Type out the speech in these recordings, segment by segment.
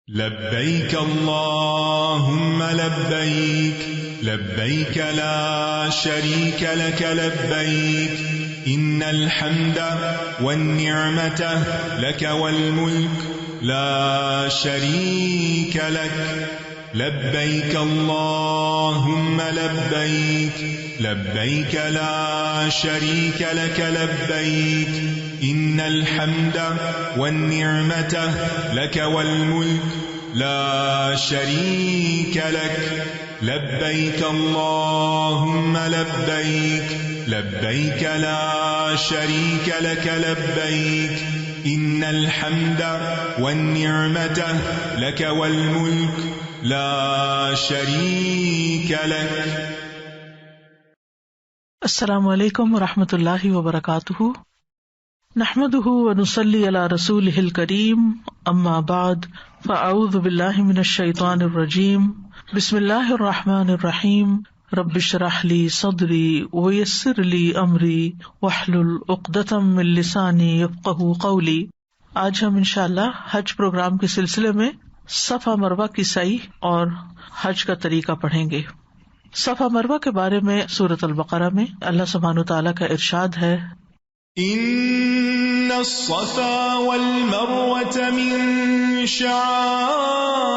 لبیک اللہم لبیک لبیک لا شریک لک لبیک ان الحمد والنعمت لک والملک لا شریک لک لبیک اللہم لبیک لبیک لا شریک لک لبیک ان الحمد والنعمت لک والملک لا شریک لک لبیک اللہم لبیک لبیک لا شریک لک لبیک ان الحمد والنعمت لک والملک لا شریک لک۔ السلام علیکم ورحمۃ اللہ وبرکاتہ، نحمده ونصلی علی رسولہ الکریم، اما بعد فاعوذ باللہ من الشیطان الرجیم، بسم اللہ الرحمن الرحیم، رب اشرح لی صدری ویسر لی امری واحلل عقدۃ من لسانی یفقہوا قولی۔ آج ہم انشاءاللہ حج پروگرام کے سلسلے میں صفا مروہ کی سعی اور حج کا طریقہ پڑھیں گے۔ صفا مروہ کے بارے میں سورۃ البقرہ میں اللہ سبحانہ وتعالیٰ کا ارشاد ہے، ان الصفا والمروة من شعائر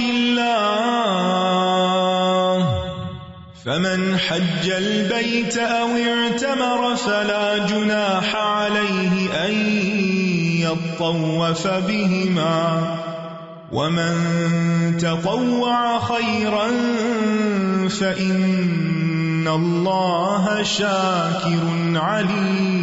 اللہ فمن حج البيت او اعتمر فلا جناح عليه ان يطوف بهما ومن تطوع خيرا فإن اللہ شاکر علیم۔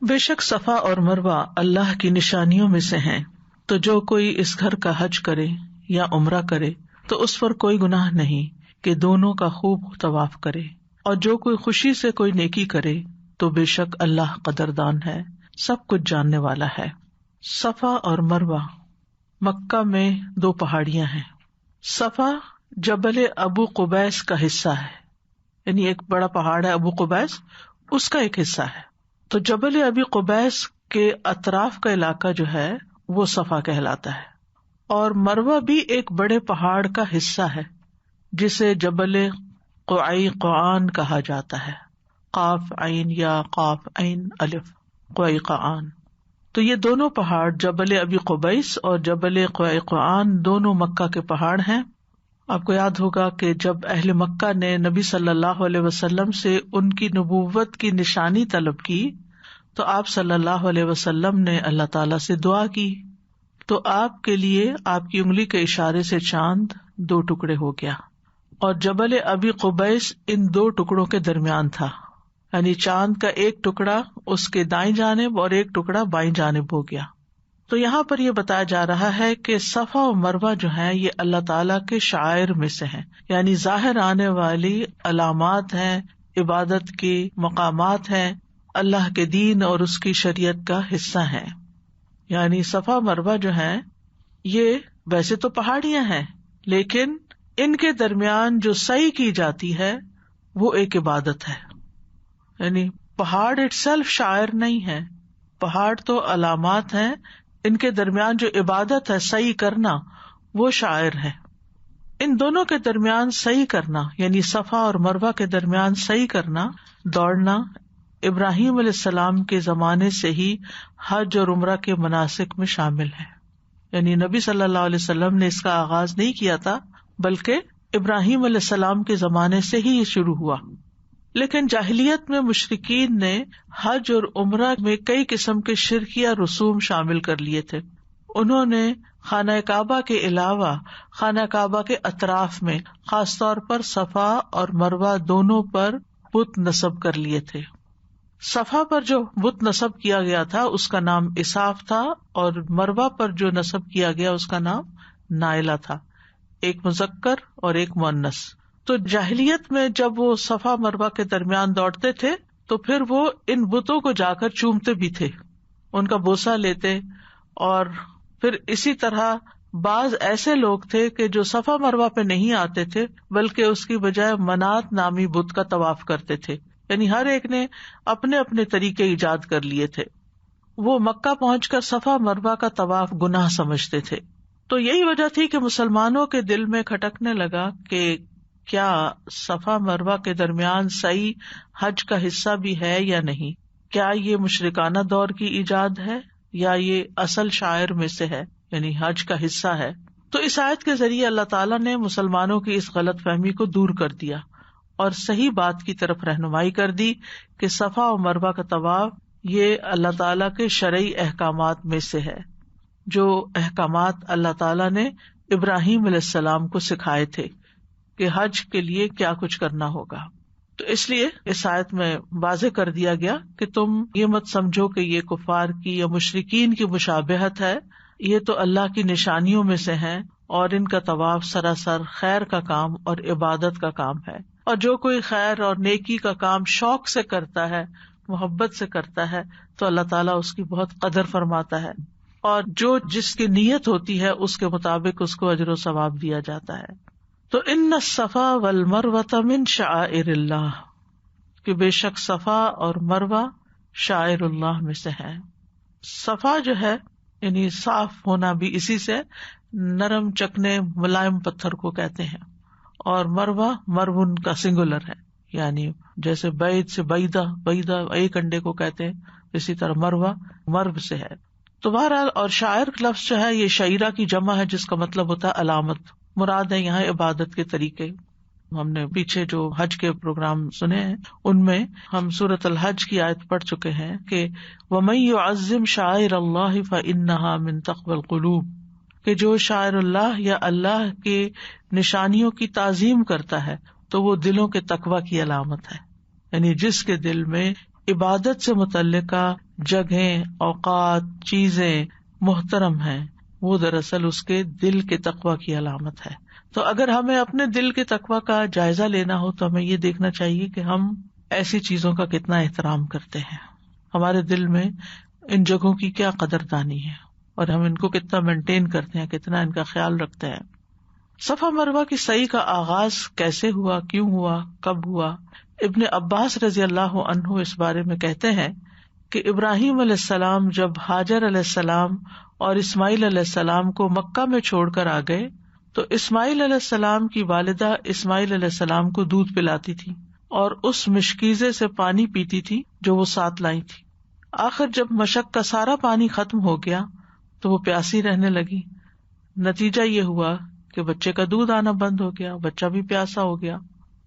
بے شک صفا اور مروہ اللہ کی نشانیوں میں سے ہیں، تو جو کوئی اس گھر کا حج کرے یا عمرہ کرے تو اس پر کوئی گناہ نہیں کہ دونوں کا خوب طواف کرے، اور جو کوئی خوشی سے کوئی نیکی کرے تو بے شک اللہ قدردان ہے، سب کچھ جاننے والا ہے۔ صفا اور مروہ مکہ میں دو پہاڑیاں ہیں۔ صفا جبل ابو قبیس کا حصہ ہے، یعنی ایک بڑا پہاڑ ہے ابو قبیس، اس کا ایک حصہ ہے۔ تو جبل ابی قبیس کے اطراف کا علاقہ جو ہے وہ صفا کہلاتا ہے، اور مروہ بھی ایک بڑے پہاڑ کا حصہ ہے جسے جبل قعیقعان کہا جاتا ہے، قاف عین یا قاف عین الف قعیقعان۔ تو یہ دونوں پہاڑ جبل ابی قبیس اور جبل قعیقعان دونوں مکہ کے پہاڑ ہیں۔ آپ کو یاد ہوگا کہ جب اہل مکہ نے نبی صلی اللہ علیہ وسلم سے ان کی نبوت کی نشانی طلب کی تو آپ صلی اللہ علیہ وسلم نے اللہ تعالیٰ سے دعا کی، تو آپ کے لیے آپ کی انگلی کے اشارے سے چاند دو ٹکڑے ہو گیا، اور جبل ابی قبیس ان دو ٹکڑوں کے درمیان تھا، یعنی چاند کا ایک ٹکڑا اس کے دائیں جانب اور ایک ٹکڑا بائیں جانب ہو گیا۔ تو یہاں پر یہ بتایا جا رہا ہے کہ صفا و مروہ جو ہیں یہ اللہ تعالیٰ کے شعائر میں سے ہیں، یعنی ظاہر آنے والی علامات ہیں، عبادت کے مقامات ہیں، اللہ کے دین اور اس کی شریعت کا حصہ ہیں۔ یعنی صفا مروہ جو ہیں یہ ویسے تو پہاڑیاں ہیں، لیکن ان کے درمیان جو سعی کی جاتی ہے وہ ایک عبادت ہے۔ یعنی پہاڑ اٹ سیلف شاعر نہیں ہے، پہاڑ تو علامات ہیں، ان کے درمیان جو عبادت ہے سعی کرنا وہ شاعر ہے۔ ان دونوں کے درمیان سعی کرنا یعنی صفا اور مروہ کے درمیان سعی کرنا، دوڑنا، ابراہیم علیہ السلام کے زمانے سے ہی حج اور عمرہ کے مناسک میں شامل ہے۔ یعنی نبی صلی اللہ علیہ وسلم نے اس کا آغاز نہیں کیا تھا، بلکہ ابراہیم علیہ السلام کے زمانے سے ہی یہ شروع ہوا۔ لیکن جاہلیت میں مشرکین نے حج اور عمرہ میں کئی قسم کے شرکیہ رسوم شامل کر لیے تھے۔ انہوں نے خانہ کعبہ کے علاوہ خانہ کعبہ کے اطراف میں خاص طور پر صفا اور مروہ دونوں پر بت نصب کر لیے تھے۔ صفا پر جو بت نصب کیا گیا تھا اس کا نام اساف تھا، اور مروہ پر جو نصب کیا گیا اس کا نام نائلہ تھا، ایک مذکر اور ایک مؤنث۔ تو جاہلیت میں جب وہ صفا مروہ کے درمیان دوڑتے تھے تو پھر وہ ان بتوں کو جا کر چومتے بھی تھے، ان کا بوسہ لیتے، اور پھر اسی طرح بعض ایسے لوگ تھے کہ جو صفا مروہ پہ نہیں آتے تھے بلکہ اس کی بجائے منات نامی بت کا طواف کرتے تھے، یعنی ہر ایک نے اپنے اپنے طریقے ایجاد کر لیے تھے۔ وہ مکہ پہنچ کر صفا مروا کا طواف گناہ سمجھتے تھے. تو یہی وجہ تھی کہ مسلمانوں کے دل میں کھٹکنے لگا کہ کیا صفا مروا کے درمیان سعی حج کا حصہ بھی ہے یا نہیں. کیا یہ مشرکانہ دور کی ایجاد ہے یا یہ اصل شاعر میں سے ہے، یعنی حج کا حصہ ہے. تو اس آیت کے ذریعے اللہ تعالیٰ نے مسلمانوں کی اس غلط فہمی کو دور کر دیا اور صحیح بات کی طرف رہنمائی کر دی کہ صفا و مروہ کا طواف یہ اللہ تعالیٰ کے شرعی احکامات میں سے ہے، جو احکامات اللہ تعالیٰ نے ابراہیم علیہ السلام کو سکھائے تھے کہ حج کے لیے کیا کچھ کرنا ہوگا. تو اس لیے اس آیت میں واضح کر دیا گیا کہ تم یہ مت سمجھو کہ یہ کفار کی یا مشرکین کی مشابہت ہے، یہ تو اللہ کی نشانیوں میں سے ہیں اور ان کا طواف سراسر خیر کا کام اور عبادت کا کام ہے. اور جو کوئی خیر اور نیکی کا کام شوق سے کرتا ہے، محبت سے کرتا ہے، تو اللہ تعالیٰ اس کی بہت قدر فرماتا ہے، اور جو جس کی نیت ہوتی ہے اس کے مطابق اس کو اجر و ثواب دیا جاتا ہے. تو ان الصفا والمروۃ من شعائر اللہ، کہ بے شک صفا اور مروہ شعائر اللہ میں سے ہے. صفا جو ہے یعنی صاف ہونا بھی اسی سے، نرم چکنے ملائم پتھر کو کہتے ہیں، اور مروہ مرون کا سنگولر ہے، یعنی جیسے بعید سے بعیدہ، بعیدہ ایک انڈے کو کہتے ہیں، اسی طرح مروہ مرو سے ہے. تو بہرحال اور شاعر لفظ جو ہے یہ شعیرہ کی جمع ہے جس کا مطلب ہوتا ہے علامت. مراد ہے یہاں عبادت کے طریقے. ہم نے پیچھے جو حج کے پروگرام سنے ہیں ان میں ہم سورۃ الحج کی آیت پڑھ چکے ہیں کہ وَمَن يُعَظِّمْ شَعَائِرَ اللَّهِ فَإِنَّهَا مِن تَقْوَى الْقُلُوبِ، کہ جو شاعر اللہ یا اللہ کے نشانیوں کی تعظیم کرتا ہے تو وہ دلوں کے تقوی کی علامت ہے. یعنی جس کے دل میں عبادت سے متعلقہ جگہیں، اوقات، چیزیں محترم ہیں، وہ دراصل اس کے دل کے تقوی کی علامت ہے. تو اگر ہمیں اپنے دل کے تقوی کا جائزہ لینا ہو تو ہمیں یہ دیکھنا چاہیے کہ ہم ایسی چیزوں کا کتنا احترام کرتے ہیں، ہمارے دل میں ان جگہوں کی کیا قدردانی ہے، اور ہم ان کو کتنا مینٹین کرتے ہیں، کتنا ان کا خیال رکھتے ہیں. صفا مروہ کی سعی کا آغاز کیسے ہوا، کیوں ہوا، کب ہوا؟ ابن عباس رضی اللہ عنہ اس بارے میں کہتے ہیں کہ ابراہیم علیہ السلام جب ہاجر علیہ السلام اور اسماعیل علیہ السلام کو مکہ میں چھوڑ کر آ گئے تو اسماعیل علیہ السلام کی والدہ اسماعیل علیہ السلام کو دودھ پلاتی تھی اور اس مشکیزے سے پانی پیتی تھی جو وہ ساتھ لائی تھی. آخر جب مشق کا سارا پانی ختم ہو گیا تو وہ پیاسی رہنے لگی. نتیجہ یہ ہوا کہ بچے کا دودھ آنا بند ہو گیا، بچہ بھی پیاسا ہو گیا.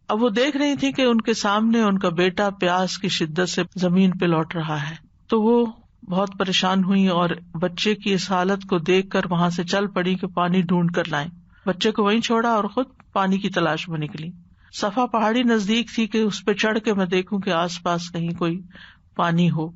اب وہ دیکھ رہی تھی کہ ان کے سامنے ان کا بیٹا پیاس کی شدت سے زمین پہ لوٹ رہا ہے، تو وہ بہت پریشان ہوئی اور بچے کی اس حالت کو دیکھ کر وہاں سے چل پڑی کہ پانی ڈھونڈ کر لائیں. بچے کو وہیں چھوڑا اور خود پانی کی تلاش میں نکلی. صفا پہاڑی نزدیک تھی کہ اس پہ چڑھ کے میں دیکھوں کہ آس پاس کہیں کوئی پانی ہو،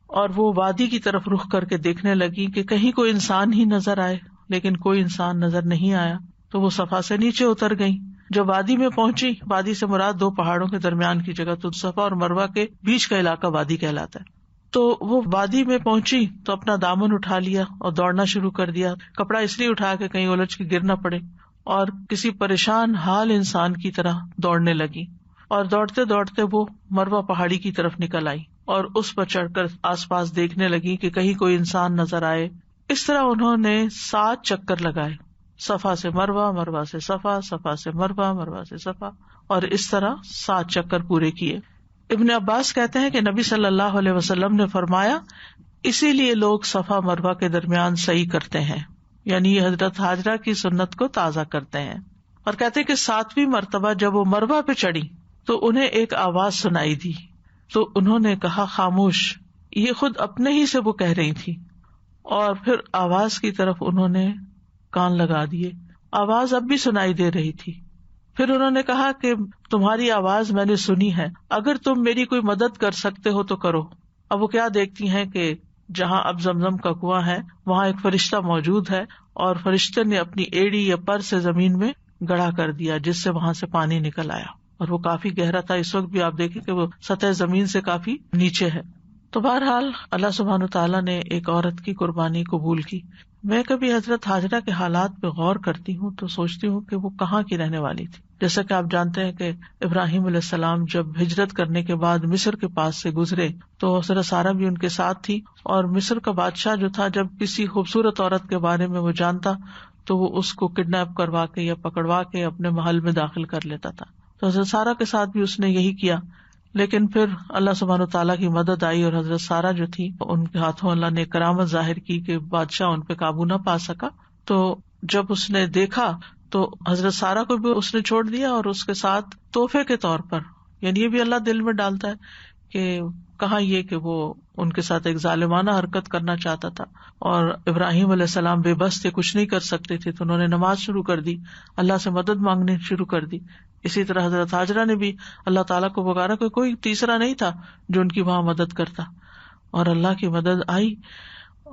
اور وہ وادی کی طرف رخ کر کے دیکھنے لگی کہ کہیں کوئی انسان ہی نظر آئے، لیکن کوئی انسان نظر نہیں آیا. تو وہ صفا سے نیچے اتر گئی. جب وادی میں پہنچی، وادی سے مراد دو پہاڑوں کے درمیان کی جگہ، تو صفا اور مروہ کے بیچ کا علاقہ وادی کہلاتا ہے. تو وہ وادی میں پہنچی تو اپنا دامن اٹھا لیا اور دوڑنا شروع کر دیا. کپڑا اس لیے اٹھا کے کہیں الجھ کے گر نہ پڑے، اور کسی پریشان حال انسان کی طرح دوڑنے لگی. اور دوڑتے دوڑتے وہ مروہ پہاڑی کی طرف نکل آئی اور اس پر چڑھ کر آس پاس دیکھنے لگی کہ کہیں کوئی انسان نظر آئے. اس طرح انہوں نے 7 چکر لگائے، صفا سے مروہ، مروہ سے صفا، صفا سے مروہ، مروہ سے صفا، اور اس طرح 7 چکر پورے کیے. ابن عباس کہتے ہیں کہ نبی صلی اللہ علیہ وسلم نے فرمایا اسی لیے لوگ صفا مروہ کے درمیان سعی کرتے ہیں، یعنی یہ حضرت ہاجرہ کی سنت کو تازہ کرتے ہیں. اور کہتے ہیں کہ 7ویں مرتبہ جب وہ مروہ پہ چڑھی تو انہیں ایک آواز سنائی دی، تو انہوں نے کہا خاموش. یہ خود اپنے ہی سے وہ کہہ رہی تھی، اور پھر آواز کی طرف انہوں نے کان لگا دیے. آواز اب بھی سنائی دے رہی تھی. پھر انہوں نے کہا کہ تمہاری آواز میں نے سنی ہے، اگر تم میری کوئی مدد کر سکتے ہو تو کرو. اب وہ کیا دیکھتی ہیں کہ جہاں اب زمزم کا کنواں ہے وہاں ایک فرشتہ موجود ہے، اور فرشتے نے اپنی ایڑی یا پر سے زمین میں گڑھا کر دیا جس سے وہاں سے پانی نکل آیا، اور وہ کافی گہرا تھا. اس وقت بھی آپ دیکھیں کہ وہ سطح زمین سے کافی نیچے ہے. تو بہرحال اللہ سبحانہ تعالیٰ نے ایک عورت کی قربانی قبول کی. میں کبھی حضرت ہاجرہ کے حالات پہ غور کرتی ہوں تو سوچتی ہوں کہ وہ کہاں کی رہنے والی تھی. جیسا کہ آپ جانتے ہیں کہ ابراہیم علیہ السلام جب ہجرت کرنے کے بعد مصر کے پاس سے گزرے تو حضرت سارہ بھی ان کے ساتھ تھی، اور مصر کا بادشاہ جو تھا جب کسی خوبصورت عورت کے بارے میں وہ جانتا تو وہ اس کو کڈنیپ کروا کے یا پکڑوا کے اپنے محل میں داخل کر لیتا تھا. تو حضرت سارہ کے ساتھ بھی اس نے یہی کیا، لیکن پھر اللہ سبحانہ تعالیٰ کی مدد آئی اور حضرت سارہ جو تھی ان کے ہاتھوں اللہ نے کرامت ظاہر کی کہ بادشاہ ان پہ قابو نہ پا سکا. تو جب اس نے دیکھا تو حضرت سارہ کو بھی اس نے چھوڑ دیا، اور اس کے ساتھ تحفے کے طور پر، یعنی یہ بھی اللہ دل میں ڈالتا ہے کہ کہاں یہ کہ وہ ان کے ساتھ ایک ظالمانہ حرکت کرنا چاہتا تھا، اور ابراہیم علیہ السلام بے بس تھے، کچھ نہیں کر سکتے تھے، تو انہوں نے نماز شروع کر دی، اللہ سے مدد مانگنی شروع کر دی. اسی طرح حضرت ہاجرہ نے بھی اللہ تعالیٰ کو پکارا، کوئی تیسرا نہیں تھا جو ان کی وہاں مدد کرتا، اور اللہ کی مدد آئی.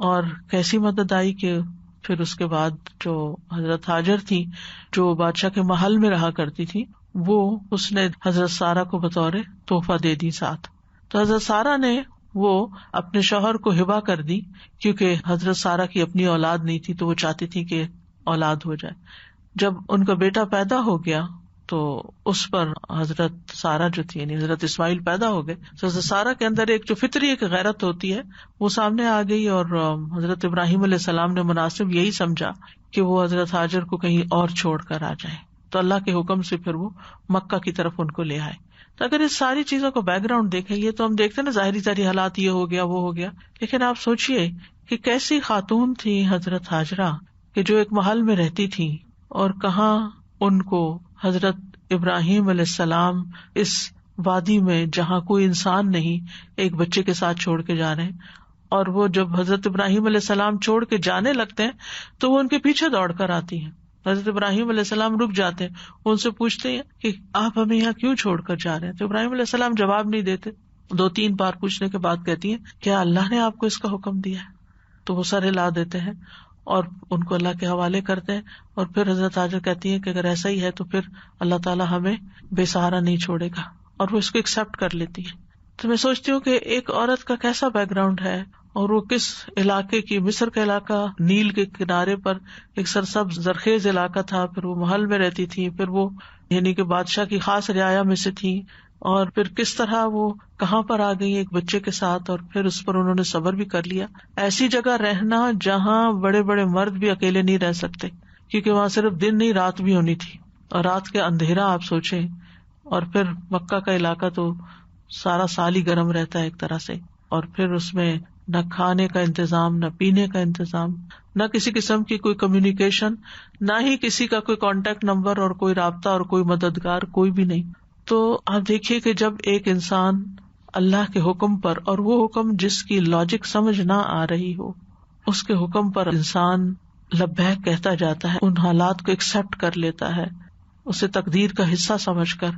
اور کیسی مدد آئی کہ پھر اس کے بعد جو حضرت ہاجر تھی جو بادشاہ کے محل میں رہا کرتی تھی، وہ اس نے حضرت سارہ کو بطور تحفہ دے دی ساتھ. تو حضرت سارہ نے وہ اپنے شوہر کو ہبہ کر دی، کیونکہ حضرت سارہ کی اپنی اولاد نہیں تھی تو وہ چاہتی تھی کہ اولاد ہو جائے. جب ان کا بیٹا پیدا ہو گیا تو اس پر حضرت سارہ جو تھی یعنی حضرت اسماعیل پیدا ہو گئے، تو حضرت سارہ کے اندر ایک جو فطری ایک غیرت ہوتی ہے وہ سامنے آ گئی، اور حضرت ابراہیم علیہ السلام نے مناسب یہی سمجھا کہ وہ حضرت ہاجر کو کہیں اور چھوڑ کر آ جائیں. تو اللہ کے حکم سے پھر وہ مکہ کی طرف ان کو لے آئے. تو اگر اس ساری چیزوں کو بیک گراؤنڈ دیکھیں، یہ تو ہم دیکھتے نا ظاہری حالات، یہ ہو گیا وہ ہو گیا، لیکن آپ سوچئے کہ کیسی خاتون تھی حضرت ہاجرہ کہ جو ایک محل میں رہتی تھی، اور کہاں ان کو حضرت ابراہیم علیہ السلام اس وادی میں جہاں کوئی انسان نہیں ایک بچے کے ساتھ چھوڑ کے جا رہے ہیں، اور وہ جب حضرت ابراہیم علیہ السلام چھوڑ کے جانے لگتے ہیں تو وہ ان کے پیچھے دوڑ کر آتی ہیں. حضرت ابراہیم علیہ السلام رک جاتے ہیں، ان سے پوچھتے ہیں کہ آپ ہمیں یہاں کیوں چھوڑ کر جا رہے ہیں؟ تو ابراہیم علیہ السلام جواب نہیں دیتے. 2-3 بار پوچھنے کے بعد کہتی ہیں کیا اللہ نے آپ کو اس کا حکم دیا ہے؟ تو وہ سر ہلا دیتے ہیں اور ان کو اللہ کے حوالے کرتے ہیں. اور پھر حضرت ہاجر کہتی ہیں کہ اگر ایسا ہی ہے تو پھر اللہ تعالیٰ ہمیں بے سہارا نہیں چھوڑے گا، اور وہ اس کو ایکسپٹ کر لیتی ہے. تو میں سوچتی ہوں کہ ایک عورت کا کیسا بیک گراؤنڈ ہے، اور وہ کس علاقے کی، مصر کا علاقہ نیل کے کنارے پر ایک سرسبز زرخیز علاقہ تھا، پھر وہ محل میں رہتی تھی، پھر وہ یعنی کہ بادشاہ کی خاص رعایا میں سے تھی، اور پھر کس طرح وہ کہاں پر آ گئی ایک بچے کے ساتھ، اور پھر اس پر انہوں نے صبر بھی کر لیا. ایسی جگہ رہنا جہاں بڑے بڑے مرد بھی اکیلے نہیں رہ سکتے، کیونکہ وہاں صرف دن نہیں رات بھی ہونی تھی، اور رات کے اندھیرا آپ سوچیں. اور پھر مکہ کا علاقہ تو سارا سال ہی گرم رہتا ہے ایک طرح سے، اور پھر اس میں نہ کھانے کا انتظام، نہ پینے کا انتظام، نہ کسی قسم کی کوئی کمیونیکیشن، نہ ہی کسی کا کوئی کانٹیکٹ نمبر اور کوئی رابطہ اور کوئی مددگار کوئی بھی نہیں. تو آپ دیکھیے کہ جب ایک انسان اللہ کے حکم پر، اور وہ حکم جس کی لاجک سمجھ نہ آ رہی ہو، اس کے حکم پر انسان لبیک کہتا جاتا ہے، ان حالات کو ایکسپٹ کر لیتا ہے اسے تقدیر کا حصہ سمجھ کر،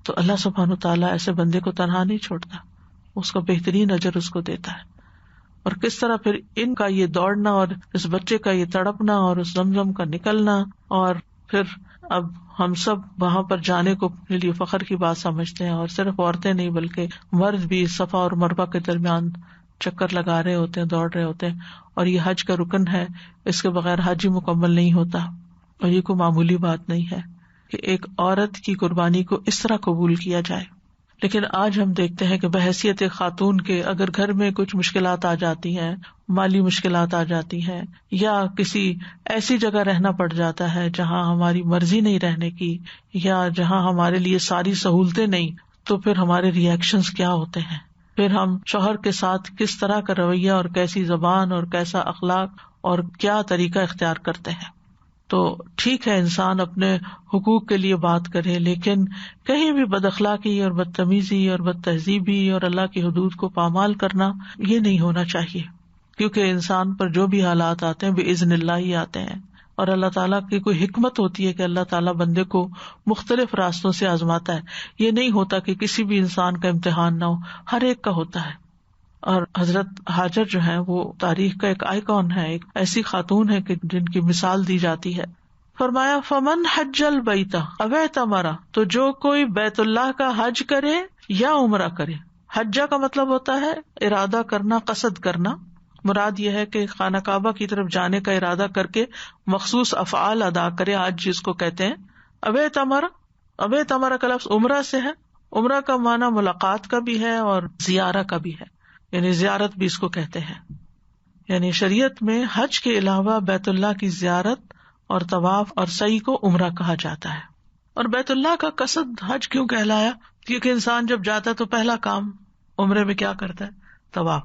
تو اللہ سبحانہ تعالیٰ ایسے بندے کو تنہا نہیں چھوڑتا، اس کا بہترین اجر اس کو دیتا ہے. اور کس طرح پھر ان کا یہ دوڑنا اور اس بچے کا یہ تڑپنا اور اس زمزم کا نکلنا، اور پھر اب ہم سب وہاں پر جانے کو اپنے لیے فخر کی بات سمجھتے ہیں، اور صرف عورتیں نہیں بلکہ مرد بھی صفا اور مروہ کے درمیان چکر لگا رہے ہوتے ہیں، دوڑ رہے ہوتے ہیں. اور یہ حج کا رکن ہے، اس کے بغیر حج ہی مکمل نہیں ہوتا. اور یہ کوئی معمولی بات نہیں ہے کہ ایک عورت کی قربانی کو اس طرح قبول کیا جائے. لیکن آج ہم دیکھتے ہیں کہ بحیثیت خاتون کے اگر گھر میں کچھ مشکلات آ جاتی ہیں، مالی مشکلات آ جاتی ہیں، یا کسی ایسی جگہ رہنا پڑ جاتا ہے جہاں ہماری مرضی نہیں رہنے کی، یا جہاں ہمارے لیے ساری سہولتیں نہیں، تو پھر ہمارے ری ایکشنز کیا ہوتے ہیں، پھر ہم شوہر کے ساتھ کس طرح کا رویہ اور کیسی زبان اور کیسا اخلاق اور کیا طریقہ اختیار کرتے ہیں. تو ٹھیک ہے انسان اپنے حقوق کے لیے بات کرے، لیکن کہیں بھی بد اخلاقی اور بدتمیزی اور بد تہذیبی اور اللہ کی حدود کو پامال کرنا یہ نہیں ہونا چاہیے، کیونکہ انسان پر جو بھی حالات آتے ہیں بإذن اللہ ہی آتے ہیں، اور اللہ تعالیٰ کی کوئی حکمت ہوتی ہے کہ اللہ تعالیٰ بندے کو مختلف راستوں سے آزماتا ہے. یہ نہیں ہوتا کہ کسی بھی انسان کا امتحان نہ ہو، ہر ایک کا ہوتا ہے. اور حضرت ہاجر جو ہیں وہ تاریخ کا ایک آئیکن ہے، ایک ایسی خاتون ہے کہ جن کی مثال دی جاتی ہے. فرمایا فمن حج البیت او اعتمر، تو جو کوئی بیت اللہ کا حج کرے یا عمرہ کرے. حجہ کا مطلب ہوتا ہے ارادہ کرنا، قصد کرنا، مراد یہ ہے کہ خانہ کعبہ کی طرف جانے کا ارادہ کر کے مخصوص افعال ادا کرے. حج جس کو کہتے ہیں. ابے تمرا کا لفظ عمرہ سے ہے. عمرہ کا معنی ملاقات کا بھی ہے اور زیارہ کا بھی ہے، یعنی زیارت بھی اس کو کہتے ہیں. یعنی شریعت میں حج کے علاوہ بیت اللہ کی زیارت اور طواف اور سعی کو عمرہ کہا جاتا ہے. اور بیت اللہ کا قصد حج کیوں کہلایا؟ کیونکہ انسان جب جاتا ہے تو پہلا کام عمرے میں کیا کرتا ہے؟ طواف.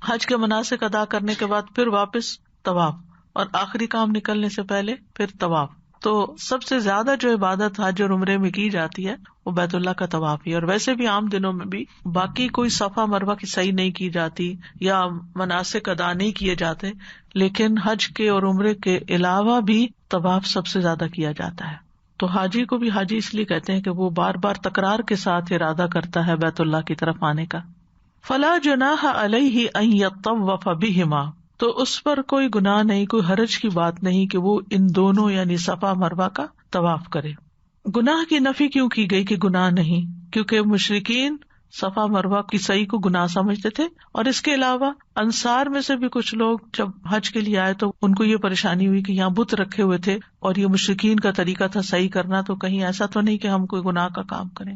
حج کے مناسک ادا کرنے کے بعد پھر واپس طواف، اور آخری کام نکلنے سے پہلے پھر طواف. تو سب سے زیادہ جو عبادت حج اور عمرے میں کی جاتی ہے وہ بیت اللہ کا طواف ہی. اور ویسے بھی عام دنوں میں بھی باقی کوئی صفا مروہ کی سعی نہیں کی جاتی یا مناسک ادا نہیں کیے جاتے، لیکن حج کے اور عمرے کے علاوہ بھی طواف سب سے زیادہ کیا جاتا ہے. تو حاجی کو بھی حاجی اس لیے کہتے ہیں کہ وہ بار بار تکرار کے ساتھ ارادہ کرتا ہے بیت اللہ کی طرف آنے کا. فلا جناح علیہ ان یطوف بہما، تو اس پر کوئی گناہ نہیں، کوئی حرج کی بات نہیں کہ وہ ان دونوں یعنی صفا مروہ کا طواف کرے. گناہ کی نفی کیوں کی گئی کہ گناہ نہیں؟ کیونکہ مشرکین صفا مروہ کی سعی کو گناہ سمجھتے تھے، اور اس کے علاوہ انصار میں سے بھی کچھ لوگ جب حج کے لیے آئے تو ان کو یہ پریشانی ہوئی کہ یہاں بت رکھے ہوئے تھے اور یہ مشرکین کا طریقہ تھا صحیح کرنا، تو کہیں ایسا تو نہیں کہ ہم کوئی گناہ کا کام کریں،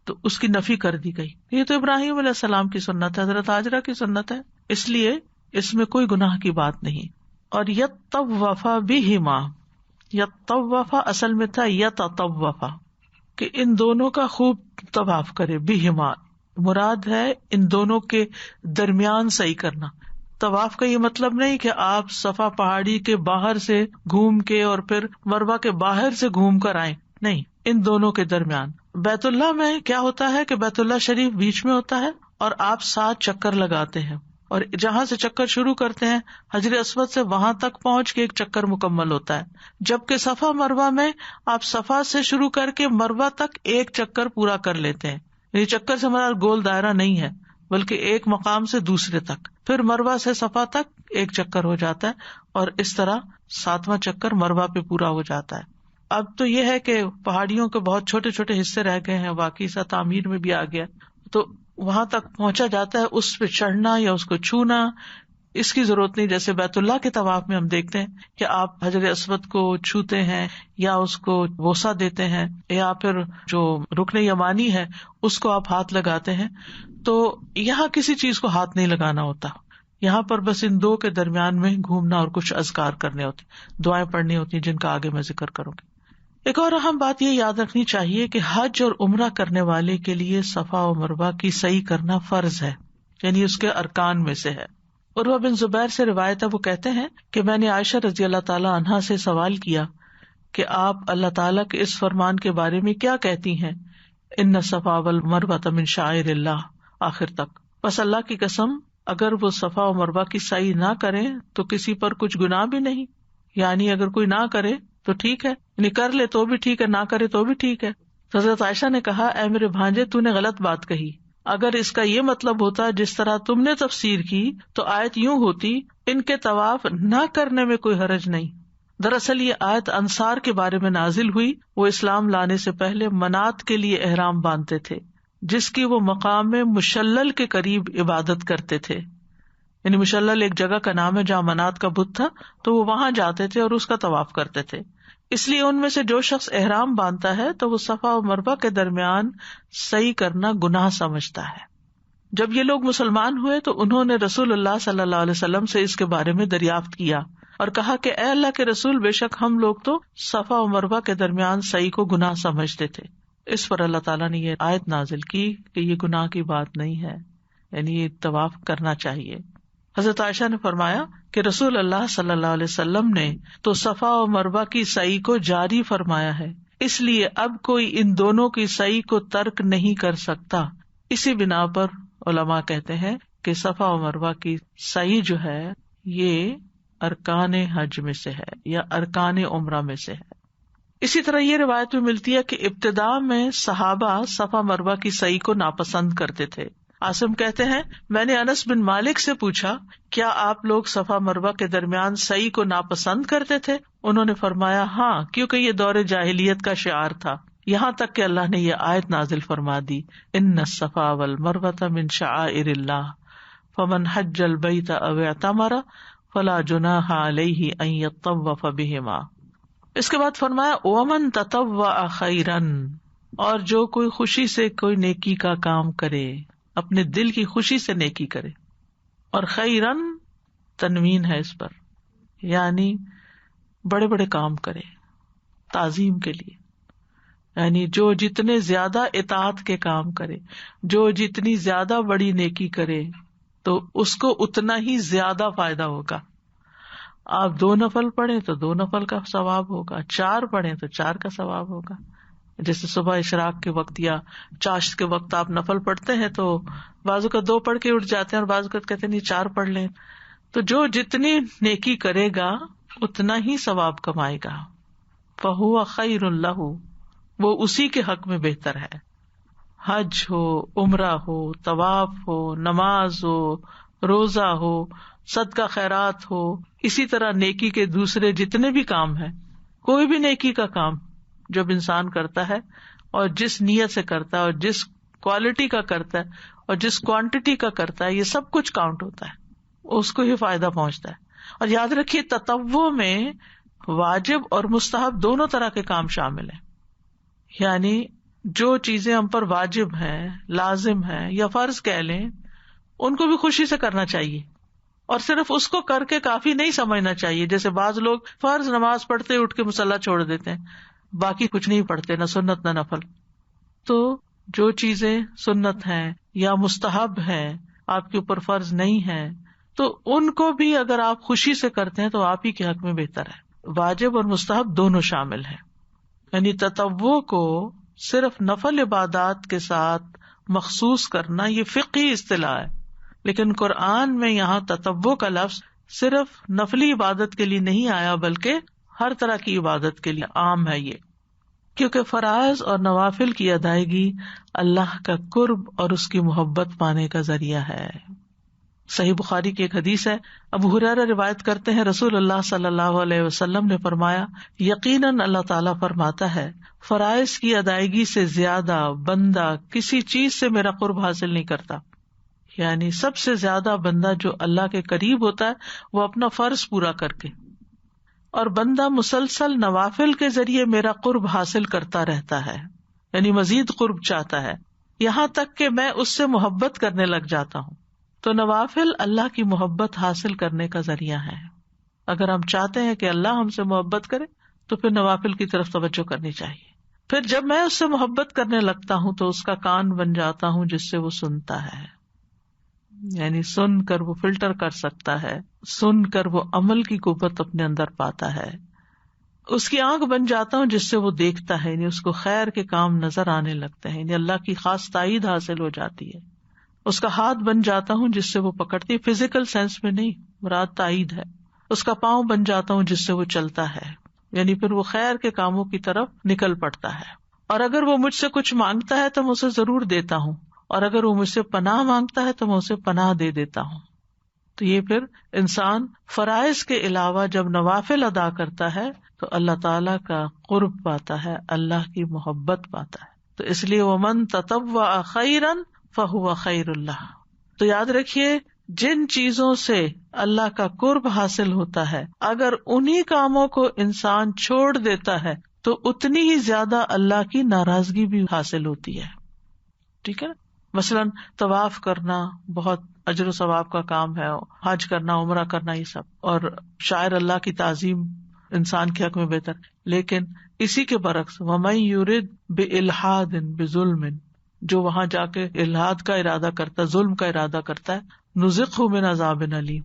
تو اس کی نفی کر دی گئی. یہ تو ابراہیم علیہ السلام کی سنت ہے، حضرت ہاجرہ کی سنت ہے، اس لیے اس میں کوئی گناہ کی بات نہیں. اور یطوف بہما، یطوف اصل میں تھا یتطوف، کہ ان دونوں کا خوب طواف کرے. بہما مراد ہے ان دونوں کے درمیان صحیح کرنا. طواف کا یہ مطلب نہیں کہ آپ صفا پہاڑی کے باہر سے گھوم کے اور پھر مروہ کے باہر سے گھوم کر آئیں، نہیں، ان دونوں کے درمیان. بیت اللہ میں کیا ہوتا ہے کہ بیت اللہ شریف بیچ میں ہوتا ہے اور آپ 7 چکر لگاتے ہیں، اور جہاں سے چکر شروع کرتے ہیں حجر اسود سے وہاں تک پہنچ کے ایک چکر مکمل ہوتا ہے. جبکہ صفا مروہ میں آپ صفا سے شروع کر کے مروہ تک ایک چکر پورا کر لیتے ہیں. یہ چکر سے ہمارا گول دائرہ نہیں ہے، بلکہ ایک مقام سے دوسرے تک، پھر مروہ سے صفا تک ایک چکر ہو جاتا ہے، اور اس طرح 7واں چکر مروہ پہ پورا ہو جاتا ہے. اب تو یہ ہے کہ پہاڑیوں کے بہت چھوٹے چھوٹے حصے رہ گئے ہیں، باقی سا تعمیر میں بھی آ گیا، تو وہاں تک پہنچا جاتا ہے. اس پہ چڑھنا یا اس کو چھونا اس کی ضرورت نہیں. جیسے بیت اللہ کے طواف میں ہم دیکھتے ہیں کہ آپ حجر اسود کو چھوتے ہیں یا اس کو بوسہ دیتے ہیں، یا پھر جو رکن یمانی ہے اس کو آپ ہاتھ لگاتے ہیں. تو یہاں کسی چیز کو ہاتھ نہیں لگانا ہوتا، یہاں پر بس ان دو کے درمیان میں گھومنا اور کچھ اذکار کرنے ہوتے، دعائیں پڑھنی ہوتی ہیں جن کا آگے میں ذکر کروں گی. ایک اور اہم بات یہ یاد رکھنی چاہیے کہ حج اور عمرہ کرنے والے کے لیے صفا و مروہ کی سعی کرنا فرض ہے، یعنی اس کے ارکان میں سے ہے. عروہ بن زبیر سے روایت ہے، وہ کہتے ہیں کہ میں نے عائشہ رضی اللہ تعالی عنہا سے سوال کیا کہ آپ اللہ تعالیٰ کے اس فرمان کے بارے میں کیا کہتی ہیں، ان الصفا والمروہ من شعائر اللہ، آخر تک. بس اللہ کی قسم اگر وہ صفا و مروہ کی سعی نہ کریں تو کسی پر کچھ گناہ بھی نہیں، یعنی اگر کوئی نہ کرے تو ٹھیک ہے، یعنی کر لے تو بھی ٹھیک ہے، نہ کرے تو بھی ٹھیک ہے. حضرت عائشہ نے کہا، اے میرے بھانجے تو نے غلط بات کہی، اگر اس کا یہ مطلب ہوتا جس طرح تم نے تفسیر کی تو آیت یوں ہوتی، ان کے طواف نہ کرنے میں کوئی حرج نہیں. دراصل یہ آیت انصار کے بارے میں نازل ہوئی، وہ اسلام لانے سے پہلے منات کے لیے احرام باندھتے تھے جس کی وہ مقام مشلل کے قریب عبادت کرتے تھے. یعنی مشلل ایک جگہ کا نام ہے جہاں منات کا بت تھا، تو وہ وہاں جاتے تھے اور اس کا طواف کرتے تھے. اس لیے ان میں سے جو شخص احرام باندھتا ہے تو وہ صفا و مروہ کے درمیان سعی کرنا گناہ سمجھتا ہے. جب یہ لوگ مسلمان ہوئے تو انہوں نے رسول اللہ صلی اللہ علیہ وسلم سے اس کے بارے میں دریافت کیا اور کہا کہ اے اللہ کے رسول، بے شک ہم لوگ تو صفا و مروہ کے درمیان سعی کو گناہ سمجھتے تھے. اس پر اللہ تعالیٰ نے یہ آیت نازل کی کہ یہ گناہ کی بات نہیں ہے، یعنی یہ طواف کرنا چاہیے. حضرت عائشہ نے فرمایا کہ رسول اللہ صلی اللہ علیہ وسلم نے تو صفا و مروہ کی سعی کو جاری فرمایا ہے، اس لیے اب کوئی ان دونوں کی سعی کو ترک نہیں کر سکتا. اسی بنا پر علماء کہتے ہیں کہ صفا و مروہ کی سعی جو ہے یہ ارکان حج میں سے ہے یا ارکان عمرہ میں سے ہے. اسی طرح یہ روایت بھی ملتی ہے کہ ابتدا میں صحابہ صفا مروہ کی سعی کو ناپسند کرتے تھے. عاصم کہتے ہیں، میں نے انس بن مالک سے پوچھا، کیا آپ لوگ صفا مروہ کے درمیان سعی کو ناپسند کرتے تھے؟ انہوں نے فرمایا، ہاں، کیونکہ یہ دور جاہلیت کا شعار تھا، یہاں تک کہ اللہ نے یہ آیت نازل فرما دی، ان الصفا والمروہ من شعائر اللہ فمن حج البیت او اعتمر فلا جناح علیہ ان یطوف بہما. اس کے بعد فرمایا ومن تطوع خیرا، اور جو کوئی خوشی سے کوئی نیکی کا کام کرے، اپنے دل کی خوشی سے نیکی کرے. اور خیرن تنوین ہے اس پر، یعنی بڑے بڑے کام کرے تعظیم کے لیے، یعنی جو جتنے زیادہ اطاعت کے کام کرے، جو جتنی زیادہ بڑی نیکی کرے تو اس کو اتنا ہی زیادہ فائدہ ہوگا. آپ 2 نفل پڑھیں تو 2 نفل کا ثواب ہوگا، 4 پڑھیں تو 4 کا ثواب ہوگا. جیسے صبح اشراق کے وقت یا چاشت کے وقت آپ نفل پڑھتے ہیں تو بعض کا 2 پڑھ کے اٹھ جاتے ہیں اور بعض کا کہتے ہیں نہیں 4 پڑھ لیں. تو جو جتنی نیکی کرے گا اتنا ہی ثواب کمائے گا. فَهُوَ خَيْرٌ لَهُ، وہ اسی کے حق میں بہتر ہے. حج ہو، عمرہ ہو، طواف ہو، نماز ہو، روزہ ہو، صدقہ خیرات ہو، اسی طرح نیکی کے دوسرے جتنے بھی کام ہیں، کوئی بھی نیکی کا کام جب انسان کرتا ہے اور جس نیت سے کرتا ہے اور جس کوالٹی کا کرتا ہے اور جس کوانٹٹی کا کرتا ہے، یہ سب کچھ کاؤنٹ ہوتا ہے، اس کو ہی فائدہ پہنچتا ہے. اور یاد رکھیے تطوع میں واجب اور مستحب دونوں طرح کے کام شامل ہیں. یعنی جو چیزیں ہم پر واجب ہیں، لازم ہیں یا فرض کہہ لیں، ان کو بھی خوشی سے کرنا چاہیے اور صرف اس کو کر کے کافی نہیں سمجھنا چاہیے. جیسے بعض لوگ فرض نماز پڑھتے اٹھ کے مصلی چھوڑ دیتے ہیں، باقی کچھ نہیں پڑھتے، نہ سنت نہ نفل. تو جو چیزیں سنت ہیں یا مستحب ہیں، آپ کے اوپر فرض نہیں ہیں، تو ان کو بھی اگر آپ خوشی سے کرتے ہیں تو آپ ہی کے حق میں بہتر ہے. واجب اور مستحب دونوں شامل ہیں. یعنی تطوع کو صرف نفل عبادات کے ساتھ مخصوص کرنا یہ فقہی اصطلاح ہے، لیکن قرآن میں یہاں تطوع کا لفظ صرف نفلی عبادت کے لیے نہیں آیا بلکہ ہر طرح کی عبادت کے لیے عام ہے. یہ کیونکہ فرائض اور نوافل کی ادائیگی اللہ کا قرب اور اس کی محبت پانے کا ذریعہ ہے. صحیح بخاری کی ایک حدیث ہے، ابو ہریرہ روایت کرتے ہیں رسول اللہ صلی اللہ علیہ وسلم نے فرمایا، یقیناً اللہ تعالیٰ فرماتا ہے فرائض کی ادائیگی سے زیادہ بندہ کسی چیز سے میرا قرب حاصل نہیں کرتا. یعنی سب سے زیادہ بندہ جو اللہ کے قریب ہوتا ہے وہ اپنا فرض پورا کر کے، اور بندہ مسلسل نوافل کے ذریعے میرا قرب حاصل کرتا رہتا ہے، یعنی مزید قرب چاہتا ہے، یہاں تک کہ میں اس سے محبت کرنے لگ جاتا ہوں. تو نوافل اللہ کی محبت حاصل کرنے کا ذریعہ ہے. اگر ہم چاہتے ہیں کہ اللہ ہم سے محبت کرے تو پھر نوافل کی طرف توجہ کرنی چاہیے. پھر جب میں اس سے محبت کرنے لگتا ہوں تو اس کا کان بن جاتا ہوں جس سے وہ سنتا ہے، یعنی سن کر وہ فلٹر کر سکتا ہے، سن کر وہ عمل کی قوت اپنے اندر پاتا ہے. اس کی آنکھ بن جاتا ہوں جس سے وہ دیکھتا ہے، یعنی اس کو خیر کے کام نظر آنے لگتے ہیں، یعنی اللہ کی خاص تائید حاصل ہو جاتی ہے. اس کا ہاتھ بن جاتا ہوں جس سے وہ پکڑتی ہے، فزیکل سینس میں نہیں، مراد تائید ہے. اس کا پاؤں بن جاتا ہوں جس سے وہ چلتا ہے، یعنی پھر وہ خیر کے کاموں کی طرف نکل پڑتا ہے. اور اگر وہ مجھ سے کچھ مانگتا ہے تو میں اسے ضرور دیتا ہوں، اور اگر وہ مجھ سے پناہ مانگتا ہے تو میں اسے پناہ دے دیتا ہوں. تو یہ پھر انسان فرائض کے علاوہ جب نوافل ادا کرتا ہے تو اللہ تعالی کا قرب پاتا ہے، اللہ کی محبت پاتا ہے. تو اس لیے ومن تطوع خیرا فہو خیر اللہ. تو یاد رکھیے جن چیزوں سے اللہ کا قرب حاصل ہوتا ہے، اگر انہی کاموں کو انسان چھوڑ دیتا ہے تو اتنی ہی زیادہ اللہ کی ناراضگی بھی حاصل ہوتی ہے. ٹھیک ہے نا؟ مثلاً طواف کرنا بہت اجر و ثواب کا کام ہے، حج کرنا، عمرہ کرنا، یہ سب، اور شاعر اللہ کی تعظیم انسان کے حق میں بہتر. لیکن اسی کے برعکس وَمَن يُرِدْ بِإِلْحَادٍ بِظُلْمٍ، جو وہاں جا کے الحاد کا ارادہ کرتا ہے، ظلم کا ارادہ کرتا ہے، نُذِقْهُ مِنْ عَذَابٍ أَلِيمٍ،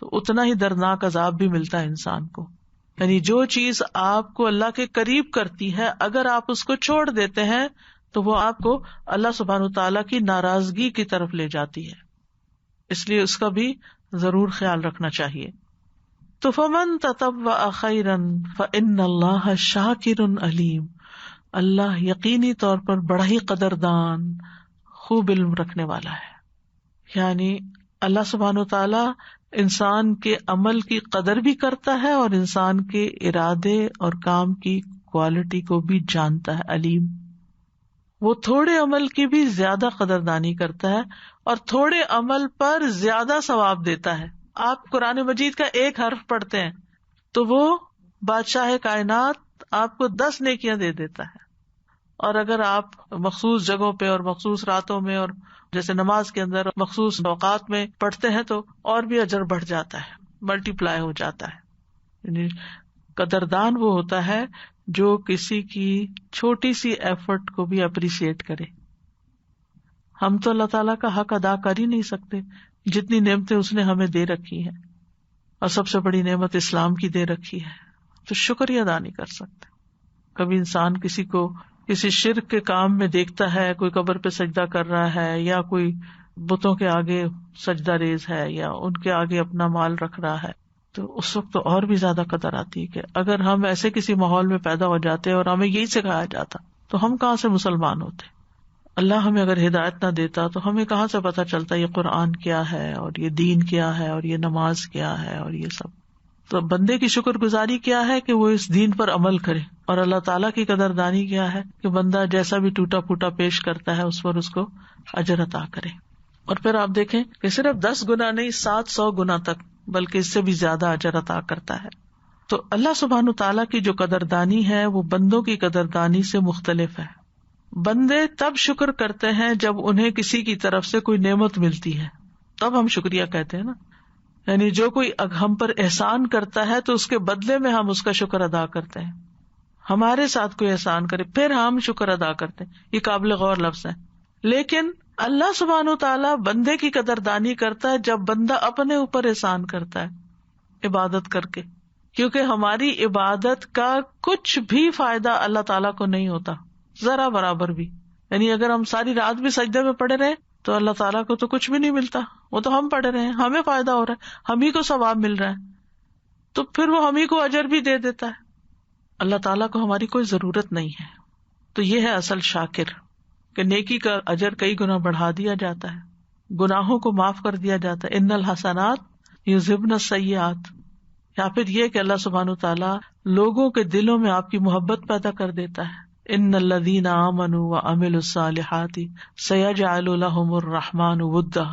تو اتنا ہی دردناک عذاب بھی ملتا ہے انسان کو. یعنی جو چیز آپ کو اللہ کے قریب کرتی ہے، اگر آپ اس کو چھوڑ دیتے ہیں تو وہ آپ کو اللہ سبحانہ وتعالیٰ کی ناراضگی کی طرف لے جاتی ہے. اس لیے اس کا بھی ضرور خیال رکھنا چاہیے. تو فمن تطوع خیرا فإن اللہ شاکر علیم، اللہ یقینی طور پر بڑا ہی قدردان، خوب علم رکھنے والا ہے. یعنی اللہ سبحانہ وتعالیٰ انسان کے عمل کی قدر بھی کرتا ہے اور انسان کے ارادے اور کام کی کوالٹی کو بھی جانتا ہے. علیم، وہ تھوڑے عمل کی بھی زیادہ قدردانی کرتا ہے اور تھوڑے عمل پر زیادہ ثواب دیتا ہے. آپ قرآن مجید کا ایک حرف پڑھتے ہیں تو وہ بادشاہ کائنات آپ کو 10 نیکیاں دے دیتا ہے. اور اگر آپ مخصوص جگہوں پہ اور مخصوص راتوں میں اور جیسے نماز کے اندر مخصوص اوقات میں پڑھتے ہیں تو اور بھی اجر بڑھ جاتا ہے, ملٹی پلائی ہو جاتا ہے. یعنی قدردان وہ ہوتا ہے جو کسی کی چھوٹی سی ایفرٹ کو بھی اپریشیٹ کرے. ہم تو اللہ تعالیٰ کا حق ادا کر ہی نہیں سکتے جتنی نعمتیں اس نے ہمیں دے رکھی ہیں, اور سب سے بڑی نعمت اسلام کی دے رکھی ہے, تو شکر ہی ادا نہیں کر سکتے. کبھی انسان کسی کو کسی شرک کے کام میں دیکھتا ہے, کوئی قبر پہ سجدہ کر رہا ہے یا کوئی بتوں کے آگے سجدہ ریز ہے یا ان کے آگے اپنا مال رکھ رہا ہے, تو اس وقت تو اور بھی زیادہ قدر آتی ہے کہ اگر ہم ایسے کسی ماحول میں پیدا ہو جاتے اور ہمیں یہی سکھایا جاتا تو ہم کہاں سے مسلمان ہوتے. اللہ ہمیں اگر ہدایت نہ دیتا تو ہمیں کہاں سے پتا چلتا یہ قرآن کیا ہے اور یہ دین کیا ہے اور یہ نماز کیا ہے اور یہ سب. تو بندے کی شکر گزاری کیا ہے کہ وہ اس دین پر عمل کرے, اور اللہ تعالیٰ کی قدردانی کیا ہے کہ بندہ جیسا بھی ٹوٹا پھوٹا پیش کرتا ہے اس پر اس کو اجر عطا کرے. اور پھر آپ دیکھیں کہ صرف 10 گنا نہیں 700 گنا تک بلکہ اس سے بھی زیادہ اجر عطا کرتا ہے. تو اللہ سبحانہ تعالیٰ کی جو قدردانی ہے وہ بندوں کی قدردانی سے مختلف ہے. بندے تب شکر کرتے ہیں جب انہیں کسی کی طرف سے کوئی نعمت ملتی ہے, تب ہم شکریہ کہتے ہیں نا. یعنی جو کوئی ہم پر احسان کرتا ہے تو اس کے بدلے میں ہم اس کا شکر ادا کرتے ہیں. ہمارے ساتھ کوئی احسان کرے پھر ہم شکر ادا کرتے ہیں, یہ قابل غور لفظ ہے. لیکن اللہ سبحانہ تعالیٰ بندے کی قدردانی کرتا ہے جب بندہ اپنے اوپر احسان کرتا ہے عبادت کر کے, کیونکہ ہماری عبادت کا کچھ بھی فائدہ اللہ تعالیٰ کو نہیں ہوتا, ذرا برابر بھی. یعنی اگر ہم ساری رات بھی سجدے میں پڑے رہے تو اللہ تعالیٰ کو تو کچھ بھی نہیں ملتا, وہ تو ہم پڑے رہے ہیں, ہمیں فائدہ ہو رہا ہے, ہم ہی کو ثواب مل رہا ہے, تو پھر وہ ہم ہی کو اجر بھی دے دیتا ہے. اللہ تعالیٰ کو ہماری کوئی ضرورت نہیں ہے. تو یہ ہے اصل شاکر کہ نیکی کا اجر کئی گنا بڑھا دیا جاتا ہے, گناہوں کو معاف کر دیا جاتا ہے. ان الحسنات یذہبن السیئات. یا پھر یہ کہ اللہ سبحانہ تعالیٰ لوگوں کے دلوں میں آپ کی محبت پیدا کر دیتا ہے. ان الذین آمنوا وعملوا الصالحات سیجعل لهم الرحمن ودا.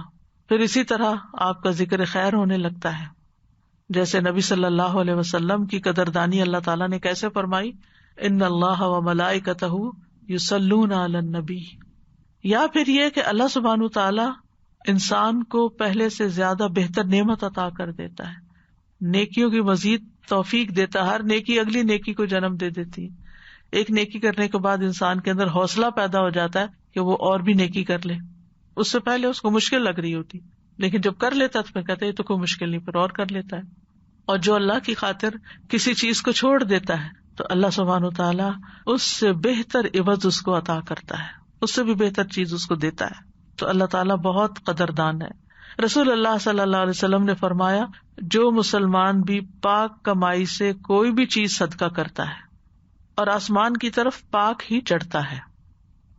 پھر اسی طرح آپ کا ذکر خیر ہونے لگتا ہے, جیسے نبی صلی اللہ علیہ وسلم کی قدردانی اللہ تعالیٰ نے کیسے فرمائی, ان اللہ وملائکتہ یصلون علی النبی. یا پھر یہ کہ اللہ سبحانہ تعالیٰ انسان کو پہلے سے زیادہ بہتر نعمت عطا کر دیتا ہے, نیکیوں کی مزید توفیق دیتا ہے. ہر نیکی اگلی نیکی کو جنم دے دیتی ہے. ایک نیکی کرنے کے بعد انسان کے اندر حوصلہ پیدا ہو جاتا ہے کہ وہ اور بھی نیکی کر لے. اس سے پہلے اس کو مشکل لگ رہی ہوتی, لیکن جب کر لیتا تو پھر کہتے ہیں یہ تو کوئی مشکل نہیں, پھر اور کر لیتا ہے. اور جو اللہ کی خاطر کسی چیز کو چھوڑ دیتا ہے تو اللہ سبحانہ تعالیٰ اس سے بہتر عوض اس کو عطا کرتا ہے, اس سے بھی بہتر چیز اس کو دیتا ہے. تو اللہ تعالیٰ بہت قدردان ہے. رسول اللہ صلی اللہ علیہ وسلم نے فرمایا, جو مسلمان بھی پاک کمائی سے کوئی بھی چیز صدقہ کرتا ہے اور آسمان کی طرف پاک ہی چڑھتا ہے,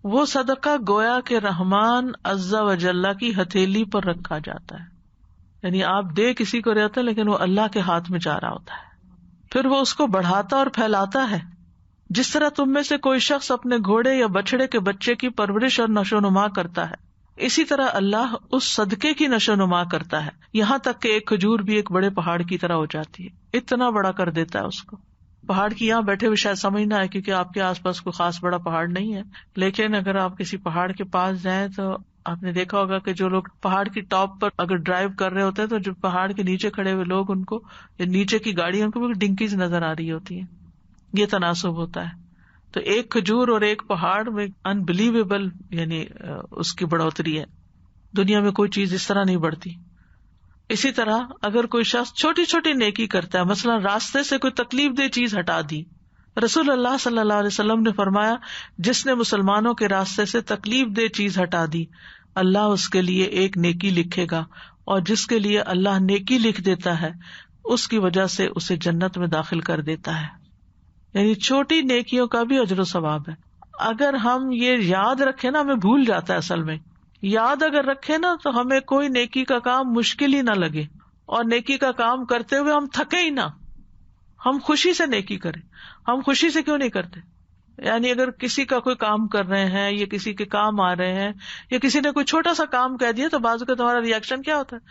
وہ صدقہ گویا کہ رحمان عز و جل کی ہتھیلی پر رکھا جاتا ہے. یعنی آپ دے کسی کو رہتے لیکن وہ اللہ کے ہاتھ میں جا رہا ہوتا ہے, پھر وہ اس کو بڑھاتا اور پھیلاتا ہے. جس طرح تم میں سے کوئی شخص اپنے گھوڑے یا بچڑے کے بچے کی پرورش اور نشو نما کرتا ہے, اسی طرح اللہ اس صدقے کی نشو نما کرتا ہے, یہاں تک کہ ایک کھجور بھی ایک بڑے پہاڑ کی طرح ہو جاتی ہے, اتنا بڑا کر دیتا ہے اس کو. پہاڑ کی یہاں بیٹھے ہوئے شاید سمجھ نہ آئے کیونکہ آپ کے آس پاس کوئی خاص بڑا پہاڑ نہیں ہے, لیکن اگر آپ کسی پہاڑ کے پاس جائیں تو آپ نے دیکھا ہوگا کہ جو لوگ پہاڑ کی ٹاپ پر اگر ڈرائیو کر رہے ہوتے ہیں تو جو پہاڑ کے نیچے کھڑے ہوئے لوگ ان کو یا نیچے کی گاڑی ان کو بھی ڈنکیز نظر آ رہی ہوتی ہیں. یہ تناسب ہوتا ہے. تو ایک کھجور اور ایک پہاڑ میں انبلیویبل یعنی اس کی بڑھوتری ہے. دنیا میں کوئی چیز اس طرح نہیں بڑھتی. اسی طرح اگر کوئی شخص چھوٹی چھوٹی نیکی کرتا ہے, مثلا راستے سے کوئی تکلیف دہ چیز ہٹا دی, رسول اللہ صلی اللہ علیہ وسلم نے فرمایا, جس نے مسلمانوں کے راستے سے تکلیف دہ چیز ہٹا دی اللہ اس کے لیے ایک نیکی لکھے گا, اور جس کے لیے اللہ نیکی لکھ دیتا ہے اس کی وجہ سے اسے جنت میں داخل کر دیتا ہے. یعنی چھوٹی نیکیوں کا بھی اجر و ثواب ہے. اگر ہم یہ یاد رکھیں نا, ہمیں بھول جاتا ہے اصل میں, یاد اگر رکھے نا تو ہمیں کوئی نیکی کا کام مشکل ہی نہ لگے, اور نیکی کا کام کرتے ہوئے ہم تھکے ہی نہ, ہم خوشی سے نیکی کریں. ہم خوشی سے کیوں نہیں کرتے؟ یعنی اگر کسی کا کوئی کام کر رہے ہیں یا کسی کے کام آ رہے ہیں یا کسی نے کوئی چھوٹا سا کام کہہ دیا تو بعض کا تمہارا ریئیکشن کیا ہوتا ہے؟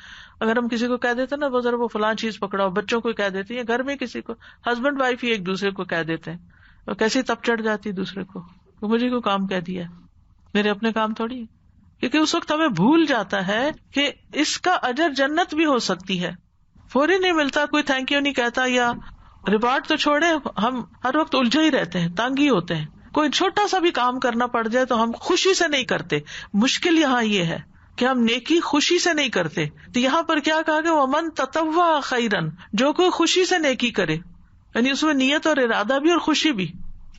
اگر ہم کسی کو کہہ دیتے نا ذرا وہ فلاں چیز پکڑاؤ، بچوں کو کہہ دیتے ہیں، گھر میں کسی کو، ہسبینڈ وائف ہی ایک دوسرے کو کہہ دیتے ہیں، اور کیسی تب چڑھ جاتی دوسرے کو، مجھے کوئی کام کہہ دیا، میرے اپنے کام تھوڑی ہے. کیونکہ اس وقت ہمیں بھول جاتا ہے کہ اس کا اجر جنت بھی ہو سکتی ہے. فوری نہیں ملتا، کوئی تھینک یو نہیں کہتا، یا ریوارڈ تو چھوڑے، ہم ہر وقت الجھے ہی رہتے ہیں، تنگ ہی ہوتے ہیں. کوئی چھوٹا سا بھی کام کرنا پڑ جائے تو ہم خوشی سے نہیں کرتے. مشکل یہاں یہ ہے کہ ہم نیکی خوشی سے نہیں کرتے. تو یہاں پر کیا کہا کہ وَمَن تَطَوَّعَ خَيْرًا، جو کوئی خوشی سے نیکی کرے، یعنی اس میں نیت اور ارادہ بھی اور خوشی بھی.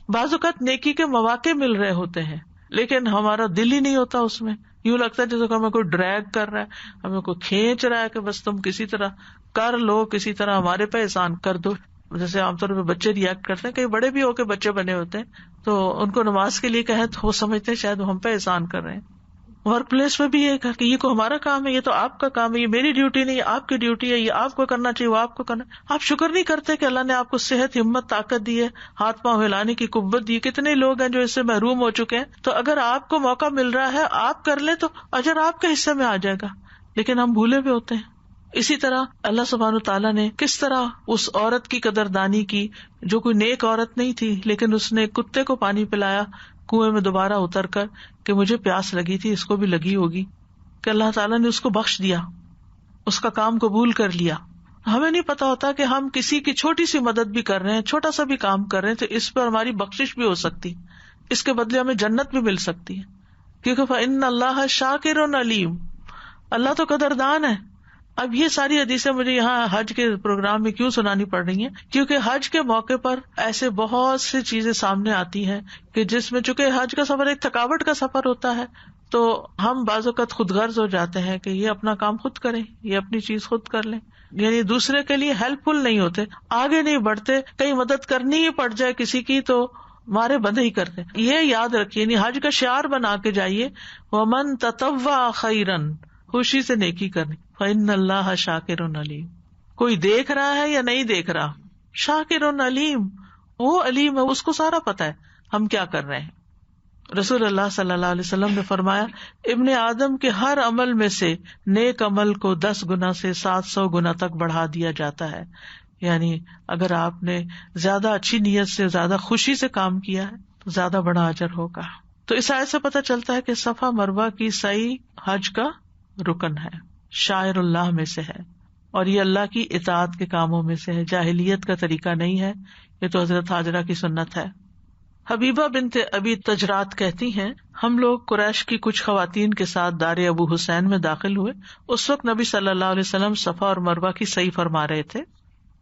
بعض اوقات نیکی کے مواقع مل رہے ہوتے ہیں لیکن ہمارا دل ہی نہیں ہوتا اس میں. یوں لگتا ہے جیسے کہ ہمیں کوئی ڈریگ کر رہا ہے، ہمیں کوئی کھینچ رہا ہے کہ بس تم کسی طرح کر لو، کسی طرح ہمارے پہ احسان کر دو. جیسے عام طور پہ بچے ریئیکٹ کرتے ہیں، کئی بڑے بھی ہو کے بچے بنے ہوتے ہیں تو ان کو نماز کے لیے کہیں تو وہ سمجھتے ہیں شاید ہم پہ احسان کر رہے ہیں. ورک پلیس میں بھی یہ کہ یہ کو ہمارا کام ہے، یہ تو آپ کا کام ہے، یہ میری ڈیوٹی نہیں، آپ کی ڈیوٹی ہے، یہ آپ کو کرنا چاہیے، وہ آپ کو کرنا. آپ شکر نہیں کرتے کہ اللہ نے آپ کو صحت، ہمت، طاقت دی ہے، ہاتھ پاؤں ہلانے کی قوت دی. کتنے لوگ ہیں جو اس سے محروم ہو چکے ہیں. تو اگر آپ کو موقع مل رہا ہے آپ کر لیں تو اجر آپ کے حصے میں آ جائے گا، لیکن ہم بھولے بھی ہوتے ہیں. اسی طرح اللہ سبحانہ وتعالیٰ نے کس طرح اس عورت کی قدردانی کی جو کوئی نیک عورت نہیں تھی لیکن اس نے کتے کو پانی پلایا کنویں میں دوبارہ اتر کر کہ مجھے پیاس لگی تھی، اس کو بھی لگی ہوگی، کہ اللہ تعالیٰ نے اس کو بخش دیا، اس کا کام قبول کر لیا. ہمیں نہیں پتا ہوتا کہ ہم کسی کی چھوٹی سی مدد بھی کر رہے ہیں، چھوٹا سا بھی کام کر رہے ہیں تو اس پر ہماری بخشش بھی ہو سکتی، اس کے بدلے ہمیں جنت بھی مل سکتی ہے. کیونکہ فإن اللہ شاکر علیم، اللہ تو قدردان ہے. اب یہ ساری حدیثیں مجھے یہاں حج کے پروگرام میں کیوں سنانی پڑ رہی ہیں؟ کیونکہ حج کے موقع پر ایسے بہت سی چیزیں سامنے آتی ہیں کہ جس میں چونکہ حج کا سفر ایک تھکاوٹ کا سفر ہوتا ہے تو ہم بعض اوقات خود غرض ہو جاتے ہیں کہ یہ اپنا کام خود کریں، یہ اپنی چیز خود کر لیں، یعنی دوسرے کے لیے ہیلپ فل نہیں ہوتے، آگے نہیں بڑھتے. کہیں مدد کرنی ہی پڑ جائے کسی کی تو مارے بندے ہی کرتے. یہ یاد رکھیے، یعنی حج کا شعار بنا کے جائیے، وَمَن تَطَوَّعَ خَيْرًا، خوشی سے نیکی کرنی. فإن اللہ شاکر علیم، کوئی دیکھ رہا ہے یا نہیں دیکھ رہا، شاکر علیم، وہ علیم ہے، اس کو سارا پتا ہے ہم کیا کر رہے ہیں. رسول اللہ صلی اللہ علیہ وسلم نے فرمایا ابن آدم کے ہر عمل میں سے نیک عمل کو 10 گنا سے 700 گنا تک بڑھا دیا جاتا ہے. یعنی اگر آپ نے زیادہ اچھی نیت سے، زیادہ خوشی سے کام کیا ہے تو زیادہ بڑا اجر ہوگا. تو اس آیت سے پتہ چلتا ہے کہ صفا مروہ کی سعی حج کا رکن ہے، شاعر اللہ میں سے ہے، اور یہ اللہ کی اطاعت کے کاموں میں سے ہے، جاہلیت کا طریقہ نہیں ہے. یہ تو حضرت ہاجرہ کی سنت ہے. حبیبہ بنت ابی تجرات کہتی ہیں ہم لوگ قریش کی کچھ خواتین کے ساتھ دار ابو حسین میں داخل ہوئے. اس وقت نبی صلی اللہ علیہ وسلم صفا اور مروہ کی سعی فرما رہے تھے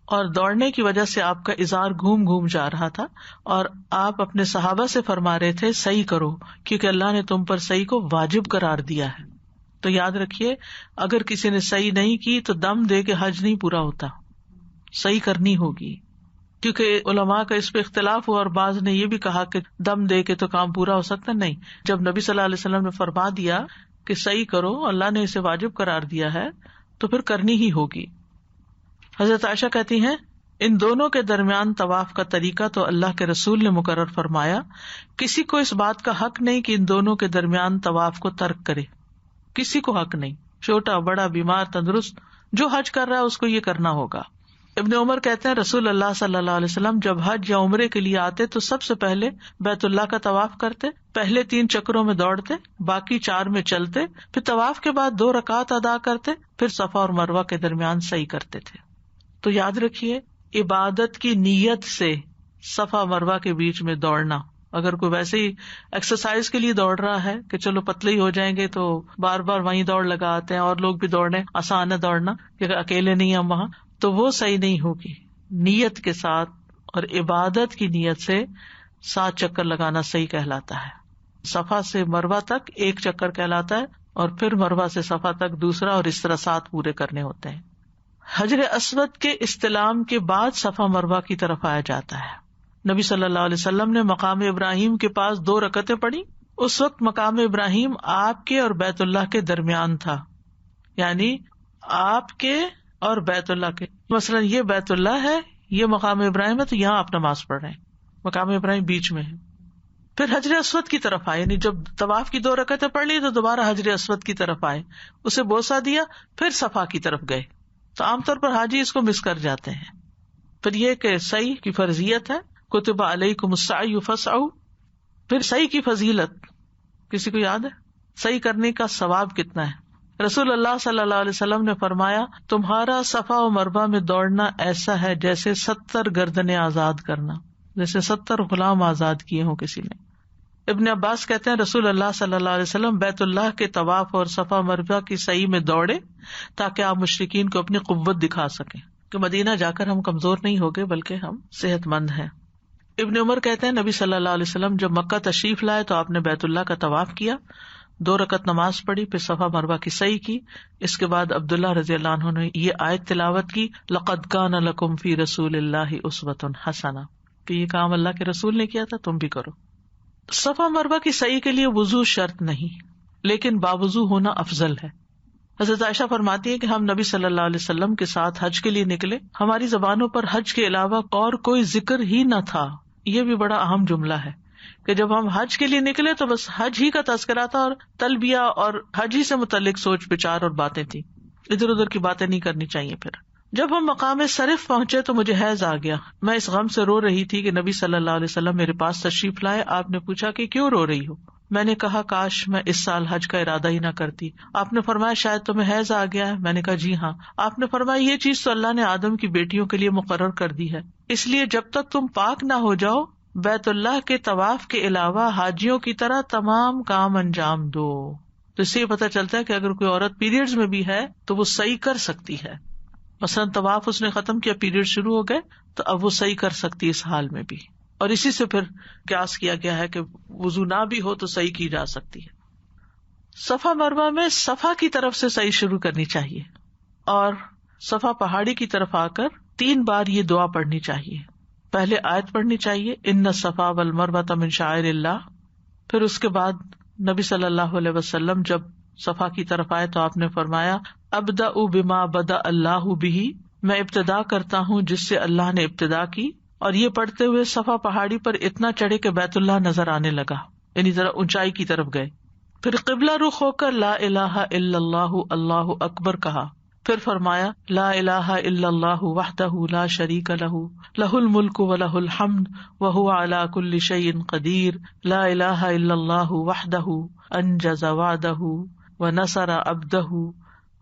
اور دوڑنے کی وجہ سے آپ کا ازار گھوم گھوم جا رہا تھا، اور آپ اپنے صحابہ سے فرما رہے تھے سعی کرو کیونکہ اللہ نے تم پر سعی کو واجب قرار دیا ہے. تو یاد رکھیے اگر کسی نے سعی نہیں کی تو دم دے کے حج نہیں پورا ہوتا، سعی کرنی ہوگی. کیونکہ علماء کا اس پہ اختلاف ہوا اور بعض نے یہ بھی کہا کہ دم دے کے تو کام پورا ہو سکتا نہیں. جب نبی صلی اللہ علیہ وسلم نے فرما دیا کہ صحیح کرو، اللہ نے اسے واجب قرار دیا ہے تو پھر کرنی ہی ہوگی. حضرت عائشہ کہتی ہیں ان دونوں کے درمیان طواف کا طریقہ تو اللہ کے رسول نے مقرر فرمایا، کسی کو اس بات کا حق نہیں کہ ان دونوں کے درمیان طواف کو ترک کرے، کسی کو حق نہیں، چھوٹا بڑا بیمار تندرست جو حج کر رہا ہے اس کو یہ کرنا ہوگا. ابن عمر کہتے ہیں رسول اللہ صلی اللہ علیہ وسلم جب حج یا عمرے کے لیے آتے تو سب سے پہلے بیت اللہ کا طواف کرتے، پہلے 3 چکروں میں دوڑتے، باقی 4 میں چلتے، پھر طواف کے بعد 2 رکعت ادا کرتے، پھر صفا اور مروہ کے درمیان سعی کرتے تھے. تو یاد رکھیے عبادت کی نیت سے صفا مروہ کے بیچ میں دوڑنا. اگر کوئی ویسے ہی ایکسرسائز کے لیے دوڑ رہا ہے کہ چلو پتلے ہی ہو جائیں گے تو بار بار وہیں دوڑ لگا آتے ہیں، اور لوگ بھی دوڑنے آسان ہے دوڑنا کہ اکیلے نہیں ہم وہاں، تو وہ صحیح نہیں ہوگی. نیت کے ساتھ اور عبادت کی نیت سے 7 چکر لگانا صحیح کہلاتا ہے. صفا سے مروہ تک 1 چکر کہلاتا ہے اور پھر مروہ سے صفا تک دوسرا، اور اس طرح 7 پورے کرنے ہوتے ہیں. حجر اسود کے استلام کے بعد صفا مروہ کی طرف آیا جاتا ہے. نبی صلی اللہ علیہ وسلم نے مقام ابراہیم کے پاس 2 رکعتیں پڑھی. اس وقت مقام ابراہیم آپ کے اور بیت اللہ کے درمیان تھا، یعنی آپ کے اور بیت اللہ کے. مثلا یہ بیت اللہ ہے، یہ مقام ابراہیم ہے، تو یہاں آپ نماز پڑھ رہے ہیں، مقام ابراہیم بیچ میں ہے. پھر حجر اسود کی طرف آئے، یعنی جب طواف کی 2 رکعتیں پڑھ لی تو دوبارہ حجر اسود کی طرف آئے، اسے بوسہ دیا، پھر صفا کی طرف گئے. تو عام طور پر حاجی اس کو مس کر جاتے ہیں. پھر یہ کہ سعی کی فرضیت ہے، کتب علیکم السعی فاسعوا. پھر سعی کی فضیلت کسی کو یاد ہے؟ سعی کرنے کا ثواب کتنا ہے؟ رسول اللہ صلی اللہ علیہ وسلم نے فرمایا، تمہارا صفا و مروہ میں دوڑنا ایسا ہے جیسے 70 گردنیں آزاد کرنا، جیسے 70 غلام آزاد کیے ہوں کسی نے. ابن عباس کہتے ہیں رسول اللہ صلی اللہ علیہ وسلم بیت اللہ کے طواف اور صفا مروہ کی سعی میں دوڑے تاکہ آپ مشرکین کو اپنی قوت دکھا سکیں کہ مدینہ جا کر ہم کمزور نہیں ہوگے بلکہ ہم صحت مند ہیں. ابن عمر کہتے ہیں نبی صلی اللہ علیہ وسلم جب مکہ تشریف لائے تو آپ نے بیت اللہ کا طواف کیا، 2 رکعت نماز پڑھی، پھر صفا مروہ کی سعی کی. اس کے بعد عبداللہ رضی اللہ عنہ نے یہ آیت تلاوت کی، لقد کان لکم فی رسول اللہ اسوۃ حسنہ، کہ یہ کام اللہ کے رسول نے کیا تھا، تم بھی کرو. صفا مروہ کی سعی کے لیے وضو شرط نہیں، لیکن باوضو ہونا افضل ہے. حضرت عائشہ فرماتی ہے کہ ہم نبی صلی اللہ علیہ وسلم کے ساتھ حج کے لیے نکلے، ہماری زبانوں پر حج کے علاوہ اور کوئی ذکر ہی نہ تھا. یہ بھی بڑا اہم جملہ ہے کہ جب ہم حج کے لیے نکلے تو بس حج ہی کا تذکرہ تھا، اور تلبیہ اور حج ہی سے متعلق سوچ بچار اور باتیں تھی، ادھر ادھر کی باتیں نہیں کرنی چاہیے. پھر جب ہم مقام صرف پہنچے تو مجھے حیض آ گیا. میں اس غم سے رو رہی تھی کہ نبی صلی اللہ علیہ وسلم میرے پاس تشریف لائے. آپ نے پوچھا کہ کیوں رو رہی ہو؟ میں نے کہا کاش میں اس سال حج کا ارادہ ہی نہ کرتی. آپ نے فرمایا شاید تمہیں حیض آ گیا ہے. میں نے کہا جی ہاں. آپ نے فرمایا یہ چیز تو اللہ نے آدم کی بیٹیوں کے لیے مقرر کر دی ہے، اس لیے جب تک تم پاک نہ ہو جاؤ بیت اللہ کے طواف کے علاوہ حاجیوں کی طرح تمام کام انجام دو. تو اس سے یہ پتہ چلتا ہے کہ اگر کوئی عورت پیریڈز میں بھی ہے تو وہ صحیح کر سکتی ہے. مثلاً طواف اس نے ختم کیا، پیریڈ شروع ہو گئے، تو اب وہ صحیح کر سکتی ہے اس حال میں بھی. اور اسی سے پھر قیاس کیا گیا ہے کہ وضو نہ بھی ہو تو صحیح کی جا سکتی ہے. صفا مروہ میں صفا کی طرف سے صحیح شروع کرنی چاہیے، اور صفا پہاڑی کی طرف آ کر 3 بار یہ دعا پڑھنی چاہیے. پہلے آیت پڑھنی چاہیے ان الصفا والمروہ من شعائر اللہ. پھر اس کے بعد نبی صلی اللہ علیہ وسلم جب صفا کی طرف آئے تو آپ نے فرمایا ابدأ بما بدأ اللہ بہ، میں ابتدا کرتا ہوں جس سے اللہ نے ابتدا کی. اور یہ پڑھتے ہوئے صفا پہاڑی پر اتنا چڑھے کہ بیت اللہ نظر آنے لگا، یعنی ذرا اونچائی کی طرف گئے. پھر قبلہ رخ ہو کر لا الہ الا اللہ اللہ اکبر کہا. پھر فرمایا لا الہ الا اللہ وحدہ لا شریک لہ لہ الملک ولہ الحمد وہو علی کل شیء قدیر لا الہ الا اللہ وحدہ انجز وعدہ ونصر عبدہ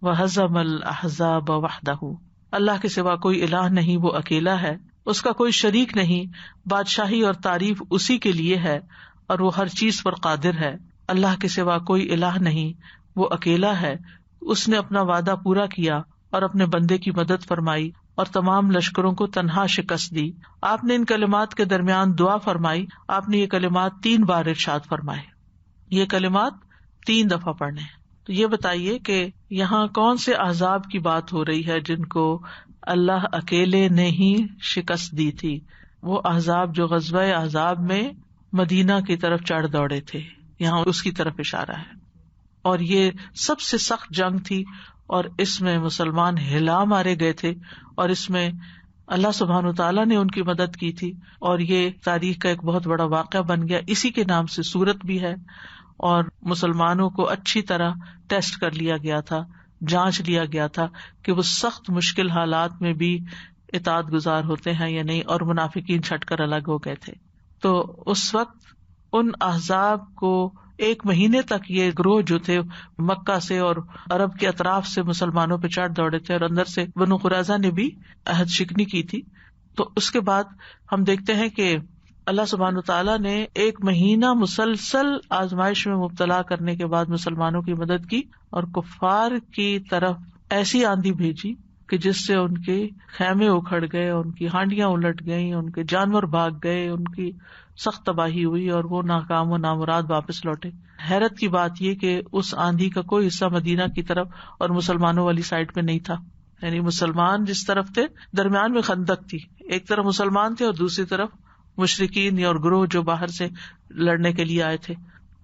وہزم الاحزاب وحدہ. اللہ کے سوا کوئی الہ نہیں، وہ اکیلا ہے، اس کا کوئی شریک نہیں، بادشاہی اور تعریف اسی کے لیے ہے اور وہ ہر چیز پر قادر ہے. اللہ کے سوا کوئی الہ نہیں، وہ اکیلا ہے، اس نے اپنا وعدہ پورا کیا اور اپنے بندے کی مدد فرمائی اور تمام لشکروں کو تنہا شکست دی. آپ نے ان کلمات کے درمیان دعا فرمائی. آپ نے یہ کلمات 3 بار ارشاد فرمائے. یہ کلمات 3 دفعہ پڑھنے. تو یہ بتائیے کہ یہاں کون سے احزاب کی بات ہو رہی ہے جن کو اللہ اکیلے نے ہی شکست دی تھی؟ وہ احزاب جو غزوہ احزاب میں مدینہ کی طرف چڑھ دوڑے تھے، یہاں اس کی طرف اشارہ ہے. اور یہ سب سے سخت جنگ تھی اور اس میں مسلمان ہلا مارے گئے تھے، اور اس میں اللہ سبحانہ وتعالیٰ نے ان کی مدد کی تھی، اور یہ تاریخ کا ایک بہت بڑا واقعہ بن گیا. اسی کے نام سے سورت بھی ہے، اور مسلمانوں کو اچھی طرح ٹیسٹ کر لیا گیا تھا، جانچ لیا گیا تھا کہ وہ سخت مشکل حالات میں بھی اطاعت گزار ہوتے ہیں یا نہیں، اور منافقین چھٹ کر الگ ہو گئے تھے. تو اس وقت ان احزاب کو 1 مہینے تک یہ گروہ جو تھے مکہ سے اور عرب کے اطراف سے مسلمانوں پہ چڑھ دوڑے تھے، اور اندر سے بنو قریظہ نے بھی عہد شکنی کی تھی. تو اس کے بعد ہم دیکھتے ہیں کہ اللہ سبحانہ تعالیٰ نے 1 مہینہ مسلسل آزمائش میں مبتلا کرنے کے بعد مسلمانوں کی مدد کی، اور کفار کی طرف ایسی آندھی بھیجی کہ جس سے ان کے خیمے اکھڑ گئے، ان کی ہانڈیاں الٹ گئیں، ان کے جانور بھاگ گئے، ان کی سخت تباہی ہوئی، اور وہ ناکام و نامراد واپس لوٹے. حیرت کی بات یہ کہ اس آندھی کا کوئی حصہ مدینہ کی طرف اور مسلمانوں والی سائڈ پہ نہیں تھا. یعنی مسلمان جس طرف تھے، درمیان میں خندق تھی، ایک طرف مسلمان تھے اور دوسری طرف مشرکین اور گروہ جو باہر سے لڑنے کے لیے آئے تھے.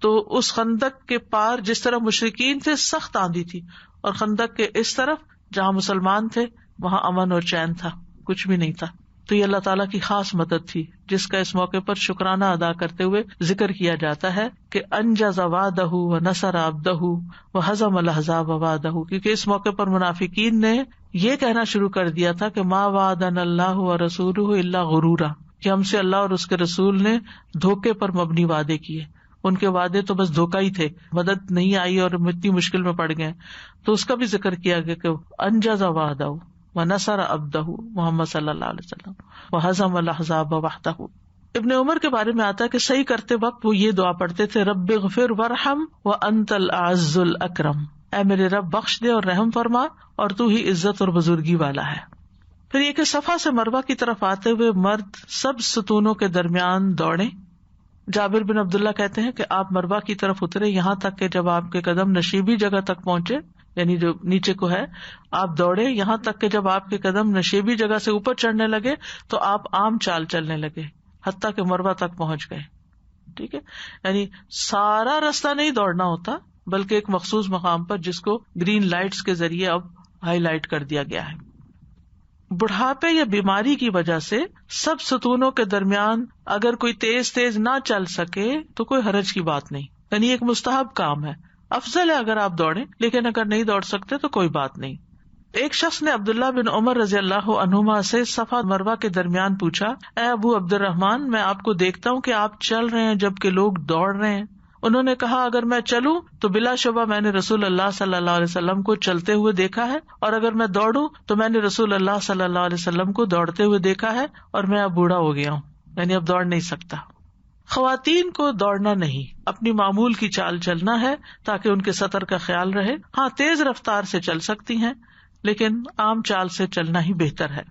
تو اس خندق کے پار جس طرف مشرکین تھے سخت آندھی تھی، اور خندق کے اس طرف جہاں مسلمان تھے وہاں امن اور چین تھا، کچھ بھی نہیں تھا. تو یہ اللہ تعالیٰ کی خاص مدد تھی جس کا اس موقع پر شکرانہ ادا کرتے ہوئے ذکر کیا جاتا ہے کہ انجز وعدہ ونصر عبدہ وہزم الاحزاب وعدہ، کیونکہ اس موقع پر منافقین نے یہ کہنا شروع کر دیا تھا کہ ما وعدنا اللہ ورسولہ الا غرورا، کہ ہم سے اللہ اور اس کے رسول نے دھوکے پر مبنی وعدے کیے، ان کے وعدے تو بس دھوکہ ہی تھے، مدد نہیں آئی اور اتنی مشکل میں پڑ گئے. تو اس کا بھی ذکر کیا گیا کہ انجز وعدہ ونصر عبدہ محمد صلی اللہ علیہ وسلم وہزم الاحزاب وحدہ. ابن عمر کے بارے میں آتا ہے کہ صحیح کرتے وقت وہ یہ دعا پڑھتے تھے، رب اغفر وارحم وانت الاعز الاکرم، اے میرے رب بخش دے اور رحم فرما اور تو ہی عزت اور بزرگی والا ہے. پھر یہ کہ صفا سے مروہ کی طرف آتے ہوئے مرد سب ستونوں کے درمیان دوڑے. جابر بن عبداللہ کہتے ہیں کہ آپ مروہ کی طرف اترے یہاں تک کہ جب آپ کے قدم نشیبی جگہ تک پہنچے، یعنی جو نیچے کو ہے، آپ دوڑے یہاں تک کہ جب آپ کے قدم نشیبی جگہ سے اوپر چڑھنے لگے تو آپ عام چال چلنے لگے حتیٰ کہ مروہ تک پہنچ گئے. ٹھیک ہے، یعنی سارا راستہ نہیں دوڑنا ہوتا بلکہ ایک مخصوص مقام پر جس کو گرین لائٹس کے ذریعے اب ہائی لائٹ کر دیا گیا ہے. بڑھاپے یا بیماری کی وجہ سے سب ستونوں کے درمیان اگر کوئی تیز تیز نہ چل سکے تو کوئی حرج کی بات نہیں، یعنی ایک مستحب کام ہے، افضل ہے اگر آپ دوڑیں، لیکن اگر نہیں دوڑ سکتے تو کوئی بات نہیں. ایک شخص نے عبداللہ بن عمر رضی اللہ عنہما سے صفا مروہ کے درمیان پوچھا، اے ابو عبد الرحمن، میں آپ کو دیکھتا ہوں کہ آپ چل رہے ہیں جبکہ لوگ دوڑ رہے ہیں. انہوں نے کہا، اگر میں چلوں تو بلا شبہ میں نے رسول اللہ صلی اللہ علیہ وسلم کو چلتے ہوئے دیکھا ہے، اور اگر میں دوڑوں تو میں نے رسول اللہ صلی اللہ علیہ وسلم کو دوڑتے ہوئے دیکھا ہے، اور میں اب بوڑھا ہو گیا ہوں، یعنی اب دوڑ نہیں سکتا. خواتین کو دوڑنا نہیں، اپنی معمول کی چال چلنا ہے تاکہ ان کے سطر کا خیال رہے. ہاں تیز رفتار سے چل سکتی ہیں لیکن عام چال سے چلنا ہی بہتر ہے.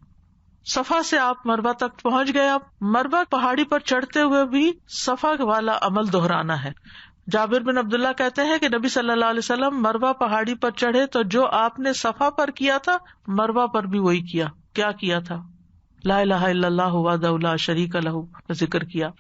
صفا سے آپ مروہ تک پہنچ گئے. آپ مروہ پہاڑی پر چڑھتے ہوئے بھی صفا والا عمل دہرانا ہے. جابر بن عبداللہ کہتے ہیں کہ نبی صلی اللہ علیہ وسلم مروہ پہاڑی پر چڑھے تو جو آپ نے صفا پر کیا تھا مروہ پر بھی وہی کیا. کیا کیا تھا؟ لا الہ الا اللہ وحدہ لا شریک لہ کا ذکر کیا.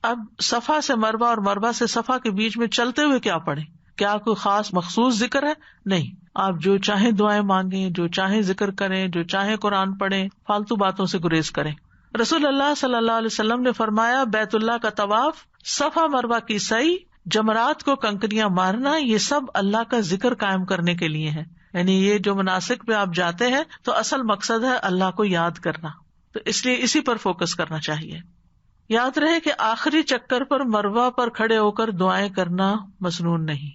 اب صفا سے مروہ اور مروہ سے صفا کے بیچ میں چلتے ہوئے کیا پڑھیں؟ کیا کوئی خاص مخصوص ذکر ہے؟ نہیں، آپ جو چاہیں دعائیں مانگیں، جو چاہیں ذکر کریں، جو چاہیں قرآن پڑھیں، فالتو باتوں سے گریز کریں. رسول اللہ صلی اللہ علیہ وسلم نے فرمایا، بیت اللہ کا طواف، صفا مروہ کی سعی، جمرات کو کنکریاں مارنا، یہ سب اللہ کا ذکر قائم کرنے کے لیے ہے. یعنی یہ جو مناسک پہ آپ جاتے ہیں تو اصل مقصد ہے اللہ کو یاد کرنا، تو اس لیے اسی پر فوکس کرنا چاہیے. یاد رہے کہ آخری چکر پر مروہ پر کھڑے ہو کر دعائیں کرنا مسنون نہیں،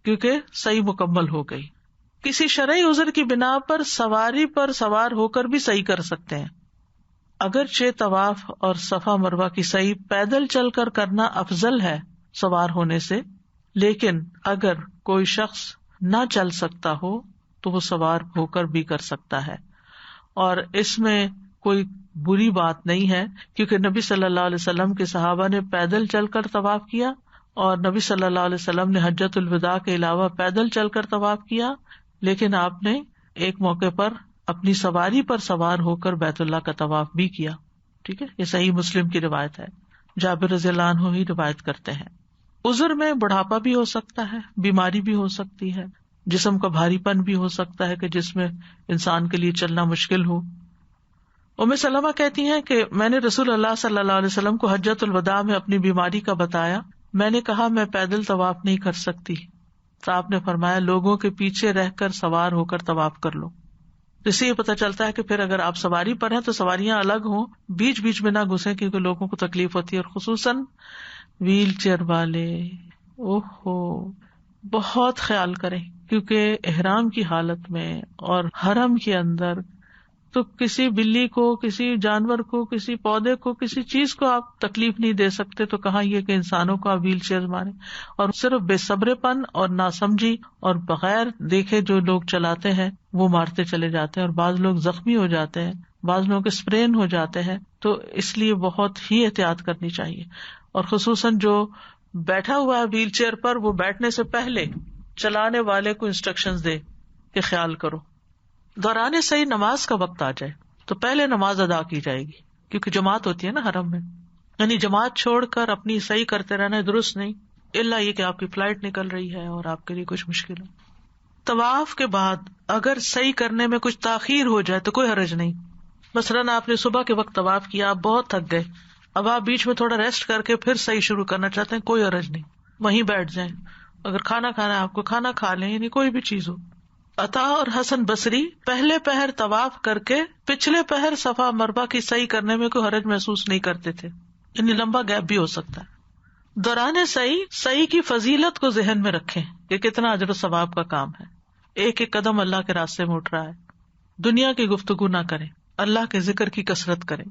کیونکہ صحیح مکمل ہو گئی. کسی شرعی عذر کی بنا پر سواری پر سوار ہو کر بھی صحیح کر سکتے ہیں. اگرچہ طواف اور صفا مروہ کی صحیح پیدل چل کر کرنا افضل ہے سوار ہونے سے، لیکن اگر کوئی شخص نہ چل سکتا ہو تو وہ سوار ہو کر بھی کر سکتا ہے. اور اس میں کوئی بری بات نہیں ہے، کیونکہ نبی صلی اللہ علیہ وسلم کے صحابہ نے پیدل چل کر طواف کیا، اور نبی صلی اللہ علیہ وسلم نے حجۃ الوداع کے علاوہ پیدل چل کر طواف کیا، لیکن آپ نے ایک موقع پر اپنی سواری پر سوار ہو کر بیت اللہ کا طواف بھی کیا. ٹھیک ہے، یہ صحیح مسلم کی روایت ہے. جابر رضی اللہ عنہ ہی روایت کرتے ہیں. عذر میں بڑھاپا بھی ہو سکتا ہے، بیماری بھی ہو سکتی ہے، جسم کا بھاری پن بھی ہو سکتا ہے کہ جس میں انسان کے لیے چلنا مشکل ہو. ام سلمہ کہتی ہیں کہ میں نے رسول اللہ صلی اللہ علیہ وسلم کو حجۃ الوداع میں اپنی بیماری کا بتایا. میں نے کہا میں پیدل طواف نہیں کر سکتی، تو آپ نے فرمایا لوگوں کے پیچھے رہ کر سوار ہو کر طواف کر لو. اس سے یہ پتہ چلتا ہے کہ پھر اگر آپ سواری پر ہیں تو سواریاں الگ ہوں، بیچ بیچ میں نہ گھسیں کیونکہ لوگوں کو تکلیف ہوتی ہے، اور خصوصاً ویل چیئر والے بہت خیال کریں، کیونکہ احرام کی حالت میں اور حرم کے اندر تو کسی بلی کو، کسی جانور کو، کسی پودے کو، کسی چیز کو آپ تکلیف نہیں دے سکتے، تو کہاں یہ کہ انسانوں کو آپ ویل چیئر ماریں. اور صرف بے صبرے پن اور ناسمجھی اور بغیر دیکھے جو لوگ چلاتے ہیں وہ مارتے چلے جاتے ہیں، اور بعض لوگ زخمی ہو جاتے ہیں، بعض لوگوں کے اسپرین ہو جاتے ہیں. تو اس لیے بہت ہی احتیاط کرنی چاہیے. اور خصوصاً جو بیٹھا ہوا ہے ویل چیئر پر، وہ بیٹھنے سے پہلے چلانے والے کو انسٹرکشنز دے کہ خیال کرو. دوران صحیح نماز کا وقت آ جائے تو پہلے نماز ادا کی جائے گی، کیونکہ جماعت ہوتی ہے نا حرم میں. یعنی جماعت چھوڑ کر اپنی صحیح کرتے رہنا درست نہیں، الا یہ کہ آپ کی فلائٹ نکل رہی ہے اور آپ کے لیے کچھ مشکل ہو. طواف کے بعد اگر صحیح کرنے میں کچھ تاخیر ہو جائے تو کوئی حرج نہیں. مثلاً آپ نے صبح کے وقت طواف کیا، آپ بہت تھک گئے، اب آپ بیچ میں تھوڑا ریسٹ کر کے پھر صحیح شروع کرنا چاہتے ہیں، کوئی حرج نہیں، وہیں بیٹھ جائیں. اگر کھانا کھانا ہے آپ کو کھانا کھا لیں، یعنی کوئی بھی چیز ہو. عطا اور حسن بصری پہلے پہر طواف کر کے پچھلے پہر صفا مربع کی صحیح کرنے میں کوئی حرج محسوس نہیں کرتے تھے، یعنی لمبا گیپ بھی ہو سکتا ہے. دوران صحیح کی فضیلت کو ذہن میں رکھیں کہ کتنا اجر و ثواب کا کام ہے. ایک ایک قدم اللہ کے راستے میں اٹھ رہا ہے. دنیا کی گفتگو نہ کریں، اللہ کے ذکر کی کثرت کریں.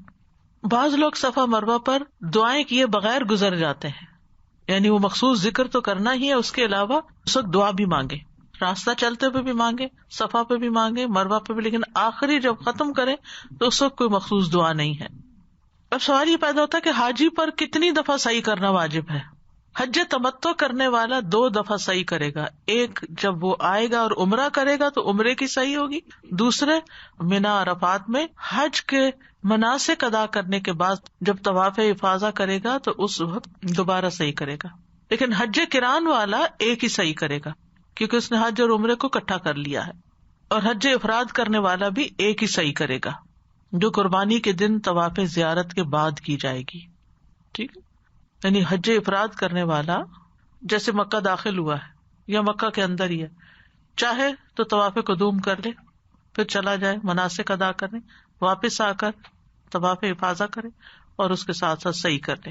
بعض لوگ صفا مروا پر دعائیں کیے بغیر گزر جاتے ہیں، یعنی وہ مخصوص ذکر تو کرنا ہی ہے، اس کے علاوہ اس وقت دعا بھی مانگے، راستہ چلتے پہ بھی مانگے، صفا پہ بھی مانگے، مروا پہ بھی، لیکن آخری جب ختم کرے تو اس وقت کوئی مخصوص دعا نہیں ہے. اب سوال یہ پیدا ہوتا ہے کہ حاجی پر کتنی دفعہ صحیح کرنا واجب ہے؟ حج تمتع کرنے والا 2 دفعہ صحیح کرے گا، ایک جب وہ آئے گا اور عمرہ کرے گا تو عمرے کی صحیح ہوگی، دوسرے منا عرفات میں حج کے مناسک ادا کرنے کے بعد جب طواف افاضہ کرے گا تو اس وقت دوبارہ صحیح کرے گا. لیکن حج قران والا ایک ہی صحیح کرے گا کیونکہ اس نے حج اور عمرے کو اکٹھا کر لیا ہے، اور حج افراد کرنے والا بھی ایک ہی صحیح کرے گا جو قربانی کے دن طواف زیارت کے بعد کی جائے گی. ٹھیک، یعنی حج افراد کرنے والا جیسے مکہ داخل ہوا ہے یا مکہ کے اندر ہی ہے، چاہے تو طواف قدوم کر لے، پھر چلا جائے مناسک ادا کرنے، واپس آ کر طواف افاضہ کرے اور اس کے ساتھ ساتھ صحیح کر لے.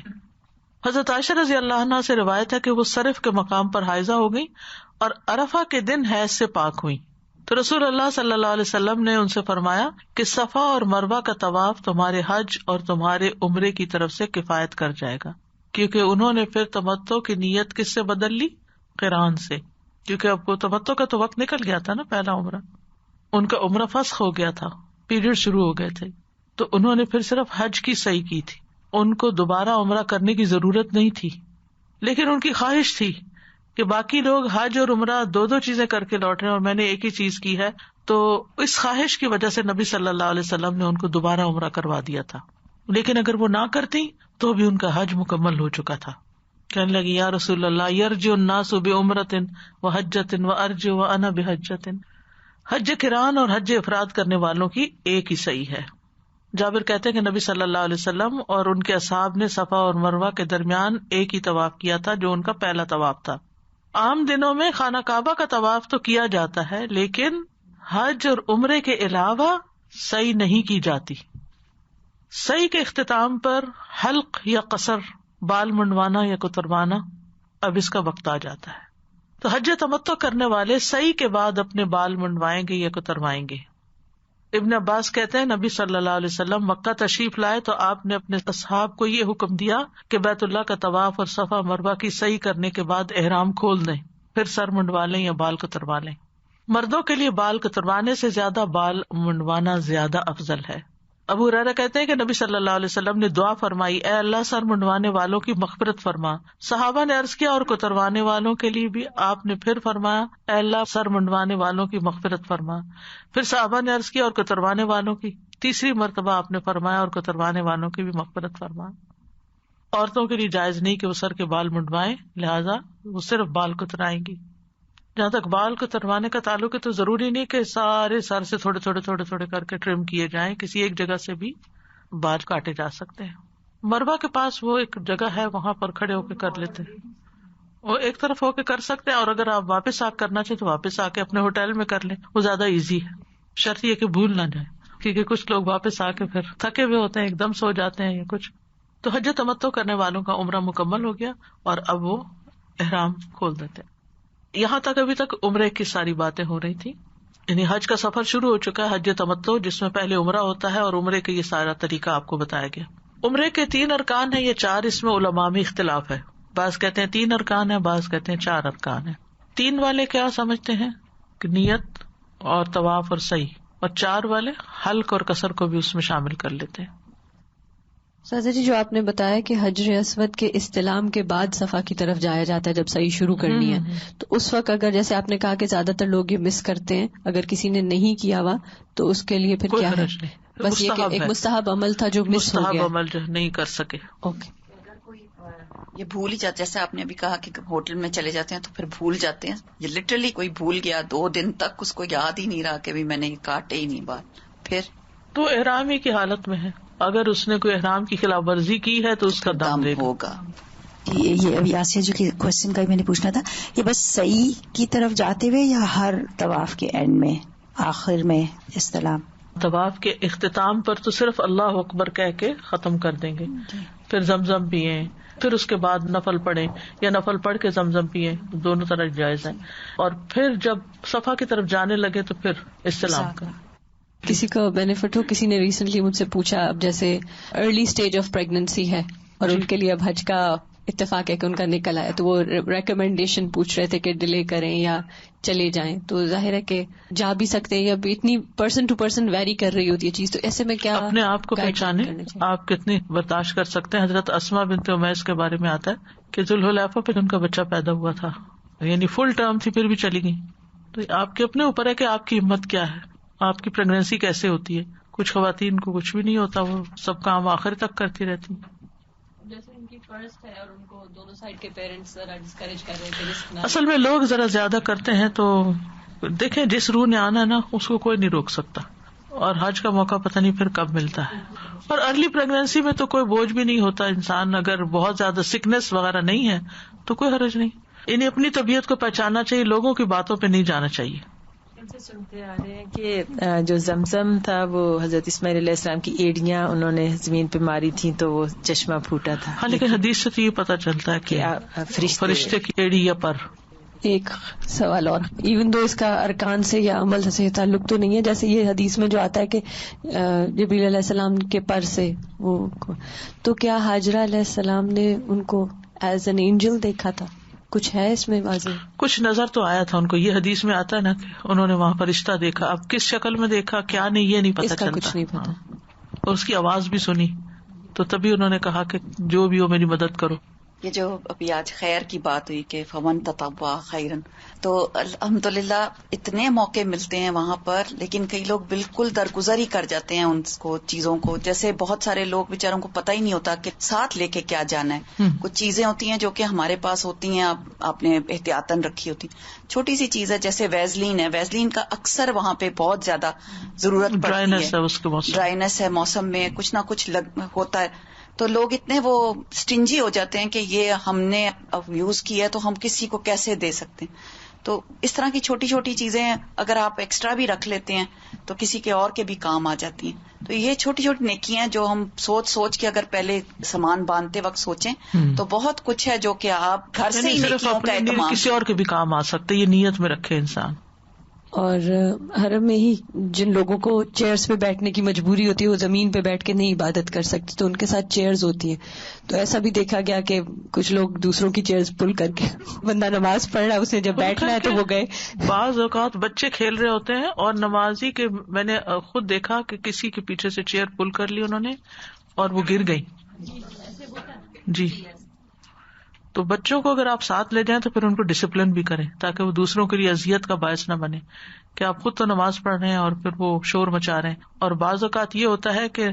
حضرت عائشہ رضی اللہ عنہا سے روایت ہے کہ وہ صرف کے مقام پر حائضہ ہو گئی اور عرفہ کے دن حیض سے پاک ہوئی، تو رسول اللہ صلی اللہ علیہ وسلم نے ان سے فرمایا کہ صفا اور مروہ کا طواف تمہارے حج اور تمہارے عمرے کی طرف سے کفایت کر جائے گا، کیونکہ انہوں نے پھر تمتع کی نیت کس سے بدل لی؟ قران سے، کیونکہ اب کو تمتع کا تو وقت نکل گیا تھا نا، پہلا عمرہ ان کا عمرہ فسخ ہو گیا تھا، پیریڈ شروع ہو گئے تھے، تو انہوں نے پھر صرف حج کی صحیح کی تھی، ان کو دوبارہ عمرہ کرنے کی ضرورت نہیں تھی. لیکن ان کی خواہش تھی کہ باقی لوگ حج اور عمرہ 2 چیزیں کر کے لوٹ رہے ہیں اور میں نے ایک ہی چیز کی ہے، تو اس خواہش کی وجہ سے نبی صلی اللہ علیہ وسلم نے ان کو دوبارہ عمرہ کروا دیا تھا. لیکن اگر وہ نہ کرتی تو بھی ان کا حج مکمل ہو چکا تھا. کہنے لگی یا رسول اللہ یرجع الناس بعمرۃ وحجۃ وارجع وانا بحجۃ، حج قران اور حج افراد کرنے والوں کی ایک ہی صحیح ہے. جابر کہتے ہیں کہ نبی صلی اللہ علیہ وسلم اور ان کے اصحاب نے صفا اور مروہ کے درمیان ایک ہی طواف کیا تھا جو ان کا پہلا طواف تھا. عام دنوں میں خانہ کعبہ کا طواف تو کیا جاتا ہے، لیکن حج اور عمرے کے علاوہ صحیح نہیں کی جاتی. صحیح کے اختتام پر حلق یا قصر، بال منڈوانا یا کتروانا، اب اس کا وقت آ جاتا ہے. تو حج تمتع کرنے والے صحیح کے بعد اپنے بال منڈوائیں گے یا کتروائیں گے. ابن عباس کہتے ہیں نبی صلی اللہ علیہ وسلم مکہ تشریف لائے تو آپ نے اپنے اصحاب کو یہ حکم دیا کہ بیت اللہ کا طواف اور صفا مروہ کی صحیح کرنے کے بعد احرام کھول دیں، پھر سر منڈوا لیں یا بال کتروا لیں. مردوں کے لیے بال کتروانے سے زیادہ بال منڈوانا زیادہ افضل ہے. ابو ہریرہ کہتے ہیں کہ نبی صلی اللہ علیہ وسلم نے دعا فرمائی، اے اللہ سر منڈوانے والوں کی مغفرت فرما. صحابہ نے عرض کیا اور کتروانے والوں کے لیے بھی؟ آپ نے پھر فرمایا اے اللہ سر منڈوانے والوں کی مغفرت فرما. پھر صحابہ نے عرض کیا اور کتروانے والوں کی. تیسری مرتبہ آپ نے فرمایا اور کتروانے والوں کی بھی مغفرت فرما. عورتوں کے لیے جائز نہیں کہ وہ سر کے بال منڈوائیں، لہٰذا وہ صرف بال کترائیں گی. جہاں تک بال کو تروانے کا تعلق ہے تو ضروری نہیں کہ سارے سر سے تھوڑے تھوڑے کر کے ٹرم کیے جائیں، کسی ایک جگہ سے بھی بال کاٹے جا سکتے ہیں. مروا کے پاس وہ ایک جگہ ہے، وہاں پر کھڑے ہو کے کر لیتے ہیں، وہ ایک طرف ہو کے کر سکتے ہیں، اور اگر آپ واپس آ کرنا چاہیں تو واپس آ کے اپنے ہوٹل میں کر لیں، وہ زیادہ ایزی ہے. شرط یہ کہ بھول نہ جائیں، کیونکہ کچھ لوگ واپس آ کے پھر تھکے ہوئے ہوتے ہیں، ایک دم سو جاتے ہیں یا کچھ. تو حج تمتع کرنے والوں کا عمرہ مکمل ہو گیا اور اب وہ احرام کھول دیتے. یہاں تک ابھی تک عمرے کی ساری باتیں ہو رہی تھی، یعنی حج کا سفر شروع ہو چکا ہے، حج تمتع جس میں پہلے عمرہ ہوتا ہے اور عمرے کا یہ سارا طریقہ آپ کو بتایا گیا. عمرے کے 3 ارکان ہیں یا 4، اس میں علماء میں اختلاف ہے. بعض کہتے ہیں 3 ارکان ہیں، بعض کہتے ہیں 4 ارکان ہیں. 3 والے کیا سمجھتے ہیں کہ نیت اور طواف اور سعی، اور 4 والے حلق اور قصر کو بھی اس میں شامل کر لیتے ہیں. سازا جی جو آپ نے بتایا کہ حجر اسود کے استلام کے بعد صفا کی طرف جایا جاتا ہے جب صحیح شروع کرنی ہے، تو اس وقت اگر جیسے آپ نے کہا کہ زیادہ تر لوگ یہ مس کرتے ہیں، اگر کسی نے نہیں کیا ہوا تو اس کے لیے پھر کیا ہے؟ بس یہ کہ ایک مستحب عمل تھا جو مس ہو گیا، مستحب عمل جو نہیں کر سکے. اوکے. اگر کوئی یہ بھول ہی جاتا، جیسے آپ نے ابھی کہا کہ ہوٹل میں چلے جاتے ہیں تو پھر بھول جاتے ہیں، یہ لٹرلی کوئی بھول گیا 2 دن تک اس کو یاد ہی نہیں رہا کہ بھی میں نے کاٹے ہی نہیں بال، پھر تو احرام ہی کی حالت میں ہے، اگر اس نے کوئی احرام کی خلاف ورزی کی ہے تو اس کا دم دے ہوگا. یہ ابھی آسیہ جو کہ کوشچن کا میں نے پوچھنا تھا، یہ بس سعی کی طرف جاتے ہوئے یا ہر طواف کے اینڈ میں آخر میں استلام؟ طواف کے اختتام پر تو صرف اللہ اکبر کہہ کے ختم کر دیں گے، پھر زمزم پیئیں، پھر اس کے بعد نفل پڑھیں یا نفل پڑھ کے زمزم پیئیں، دونوں طرح جائز ہے، اور پھر جب صفا کی طرف جانے لگے تو پھر استلام کریں. کسی کا بینیفٹ ہو، کسی نے ریسنٹلی مجھ سے پوچھا، اب جیسے ارلی سٹیج آف پریگننسی ہے اور ان کے لیے اب حج کا اتفاق ہے کہ ان کا نکل آیا، تو وہ ریکمینڈیشن پوچھ رہے تھے کہ ڈیلے کریں یا چلے جائیں. تو ظاہر ہے کہ جا بھی سکتے ہیں، اب اتنی پرسن ٹو پرسن ویری کر رہی ہوتی ہے چیز، تو ایسے میں کیا اپنے آپ کو پہچانے آپ کتنی برداشت کر سکتے ہیں. حضرت اسما بنت امیس کے بارے میں آتا ہے کہ ذوالحلیفہ پہ ان کا بچہ پیدا ہوا تھا، یعنی فل ٹرم تھی پھر بھی چلی گئی. تو آپ کے اپنے اوپر ہے کہ آپ کی ہمت کیا ہے، آپ کی پریگنینسی کیسے ہوتی ہے. کچھ خواتین کو کچھ بھی نہیں ہوتا، وہ سب کام آخر تک کرتی رہتی. جیسے ان کی فرسٹ ہے اور ان کو دونوں سائڈ کے پیرنٹس ذرا ڈسکریج کر رہے تھے. اصل میں لوگ ذرا زیادہ کرتے ہیں، تو دیکھیں جس روح نے آنا ہے نا اس کو کوئی نہیں روک سکتا، اور حج کا موقع پتہ نہیں پھر کب ملتا ہے. اور ارلی پریگنینسی میں تو کوئی بوجھ بھی نہیں ہوتا. انسان اگر بہت زیادہ سکنس وغیرہ نہیں ہے تو کوئی حرج نہیں. انہیں اپنی طبیعت کو پہچاننا چاہیے، لوگوں کی باتوں پہ نہیں جانا چاہیے. سے سنتے آ رہے ہیں کہ جو زمزم تھا وہ حضرت اسماعیل علیہ السلام کی ایڑیاں انہوں نے زمین پہ ماری تھیں تو وہ چشمہ پھوٹا تھا. ہاں، لیکن حدیث سے تو یہ پتہ چلتا ہے کہ فرشتے کی ایڑی یا پر. ایک سوال اور، ایون دو اس کا ارکان سے یا عمل سے تعلق تو نہیں ہے، جیسے یہ حدیث میں جو آتا ہے کہ جبریل علیہ السلام کے پر سے وہ، تو کیا حاجرہ علیہ السلام نے ان کو ایز این اینجل دیکھا تھا؟ کچھ ہے اس میں واضح؟ کچھ نظر تو آیا تھا ان کو. یہ حدیث میں آتا ہے نا کہ انہوں نے وہاں فرشتہ دیکھا. اب کس شکل میں دیکھا کیا نہیں یہ نہیں پتا چلتا، کچھ نہیں پتا. اور اس کی آواز بھی سنی تو تبھی انہوں نے کہا کہ جو بھی ہو میری مدد کرو. یہ جو ابھی آج خیر کی بات ہوئی کہ فمن تطوع خیرن، تو الحمدللہ اتنے موقع ملتے ہیں وہاں پر، لیکن کئی لوگ بالکل درگزر ہی کر جاتے ہیں ان کو چیزوں کو. جیسے بہت سارے لوگ بیچاروں کو پتہ ہی نہیں ہوتا کہ ساتھ لے کے کیا جانا ہے. کچھ چیزیں ہوتی ہیں جو کہ ہمارے پاس ہوتی ہیں، آپ نے احتیاطاً رکھی ہوتی. چھوٹی سی چیز ہے جیسے ویزلین ہے، ویزلین کا اکثر وہاں پہ بہت زیادہ ضرورت پڑتی ہے. ڈرائنس ہے، موسم میں کچھ نہ کچھ ہوتا ہے، تو لوگ اتنے وہ اسٹنجی ہو جاتے ہیں کہ یہ ہم نے یوز کی ہے تو ہم کسی کو کیسے دے سکتے ہیں. تو اس طرح کی چھوٹی چھوٹی چیزیں اگر آپ ایکسٹرا بھی رکھ لیتے ہیں تو کسی کے اور کے بھی کام آ جاتی ہیں. تو یہ چھوٹی چھوٹی نیکیاں جو ہم سوچ کے اگر پہلے سامان باندھتے وقت سوچیں تو بہت کچھ ہے جو کہ آپ گھر سے ہی نیکیوں کا اہتمام، کسی اور کے بھی کام آ سکتے، یہ نیت میں رکھے انسان. اور حرم میں ہی جن لوگوں کو چیئرز پہ بیٹھنے کی مجبوری ہوتی ہے وہ زمین پہ بیٹھ کے نہیں عبادت کر سکتے، تو ان کے ساتھ چیئرز ہوتی ہیں. تو ایسا بھی دیکھا گیا کہ کچھ لوگ دوسروں کی چیئرز پل کر کے، بندہ نماز پڑھ رہا ہے اسے جب بیٹھنا ہے تو وہ گئے. بعض اوقات بچے کھیل رہے ہوتے ہیں اور نمازی کے، میں نے خود دیکھا کہ کسی کے پیچھے سے چیئر پل کر لی انہوں نے اور وہ گر گئی. جی، تو بچوں کو اگر آپ ساتھ لے جائیں تو پھر ان کو ڈسپلن بھی کریں تاکہ وہ دوسروں کے لیے اذیت کا باعث نہ بنے کہ آپ خود تو نماز پڑھ رہے ہیں اور پھر وہ شور مچا رہے ہیں. اور بعض اوقات یہ ہوتا ہے کہ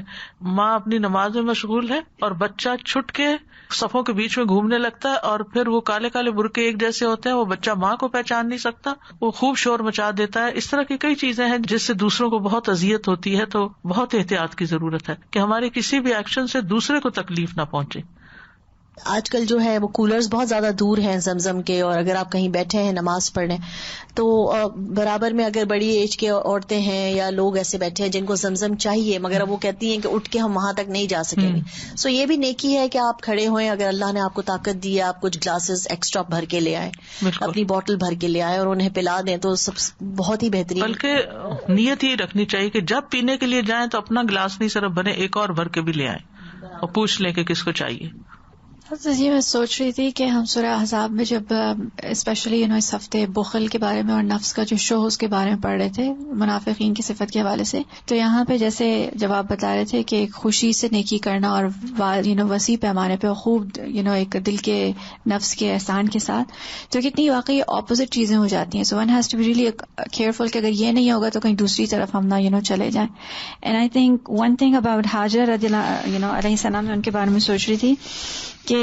ماں اپنی نماز میں مشغول ہے اور بچہ چھٹ کے صفوں کے بیچ میں گھومنے لگتا ہے، اور پھر وہ کالے کالے برقعے ایک جیسے ہوتے ہیں، وہ بچہ ماں کو پہچان نہیں سکتا، وہ خوب شور مچا دیتا ہے. اس طرح کی کئی چیزیں ہیں جس سے دوسروں کو بہت اذیت ہوتی ہے. تو بہت احتیاط کی ضرورت ہے کہ ہمارے کسی بھی ایکشن سے دوسرے کو تکلیف نہ پہنچے. آج کل جو ہے وہ کولرز بہت زیادہ دور ہیں زمزم کے، اور اگر آپ کہیں بیٹھے ہیں نماز پڑھنے تو برابر میں اگر بڑی ایج کے عورتیں ہیں یا لوگ ایسے بیٹھے ہیں جن کو زمزم چاہیے مگر وہ کہتی ہیں کہ اٹھ کے ہم وہاں تک نہیں جا سکیں گے. سو یہ بھی نیکی ہے کہ آپ کھڑے ہوئیں، اگر اللہ نے آپ کو طاقت دی ہے آپ کچھ گلاسز ایکسٹرا بھر کے لے آئیں، اپنی بوٹل بھر کے لے آئیں اور انہیں پلا دیں تو سب بہت ہی بہترین. بلکہ نیت ہی رکھنی چاہیے کہ جب پینے کے لیے جائیں تو اپنا گلاس نہیں صرف بھریں، ایک اور بھر کے بھی لے آئیں اور پوچھ لیں کہ کس کو چاہیے. یہ میں سوچ رہی تھی کہ ہم سورہ احزاب میں جب اسپیشلی اس ہفتے بخل کے بارے میں اور نفس کا جو شوہ اس کے بارے میں پڑھ رہے تھے منافقین کی صفت کے حوالے سے، تو یہاں پہ جیسے جب آپ بتا رہے تھے کہ خوشی سے نیکی کرنا اور وسیع پیمانے پہ خوب ایک دل کے نفس کے احسان کے ساتھ، تو کتنی واقعی اپوزٹ چیزیں ہو جاتی ہیں. So one has to be really careful کہ اگر یہ نہیں ہوگا تو کہیں دوسری طرف ہم نہ چلے جائیں. And I think one thing about Hajar علیہ السلام، ان کے بارے میں سوچ رہی تھی کہ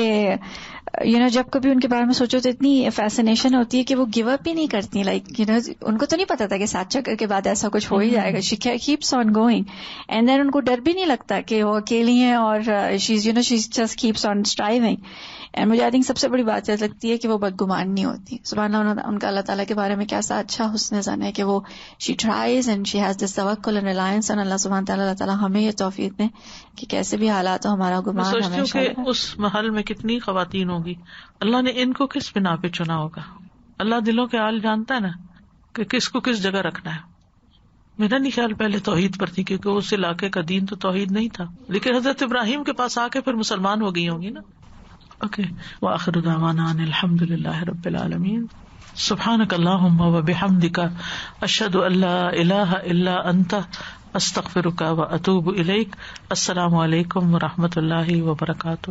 جب کبھی ان کے بارے میں سوچو تو اتنی فیسنیشن ہوتی ہے کہ وہ گیو اپ ہی نہیں کرتی. لائک ان کو تو نہیں پتا تھا کہ 7 چکر کے بعد ایسا کچھ ہو ہی جائے گا. She keeps on going and then ان کو ڈر بھی نہیں لگتا کہ وہ اکیلی ہیں, اور she just keeps on striving. And مجھے آئی تھنک سب سے بڑی بات یہ لگتی ہے کہ وہ بدگمان نہیں ہوتی. سبحان اللہ, ان کا اللہ تعالیٰ کے بارے میں کیسا اچھا حسن ظن ہے کہ وہ she tries and she has this توکل اینڈ ریلائنس آن اللہ سبحانہ تعالیٰ. اللہ تعالیٰ ہمیں یہ توفیق دیں کہ کیسے بھی حالات ہو ہمارا گمان ہمیشہ. سوچتی ہوں کہ اس محل میں کتنی خواتین ہوگی, اللہ نے ان کو کس بنا پہ چنا ہوگا. اللہ دلوں کے حال جانتا ہے نا کہ کس کو کس جگہ رکھنا ہے. میرا نہیں خیال پہلے توحید پر تھی, کیونکہ اس علاقے کا دین تو توحید نہیں تھا, لیکن حضرت ابراہیم کے پاس آ کے پھر مسلمان ہو گئی ہوں گی نا. اوکے, وآخر دعوانا ان الحمد للہ رب العالمین. سبحانک اللہم وبحمدک, اشہد ان لا الہ الا انت, استغفرک واتوب الیک. السلام علیکم ورحمۃ اللہ وبرکاتہ.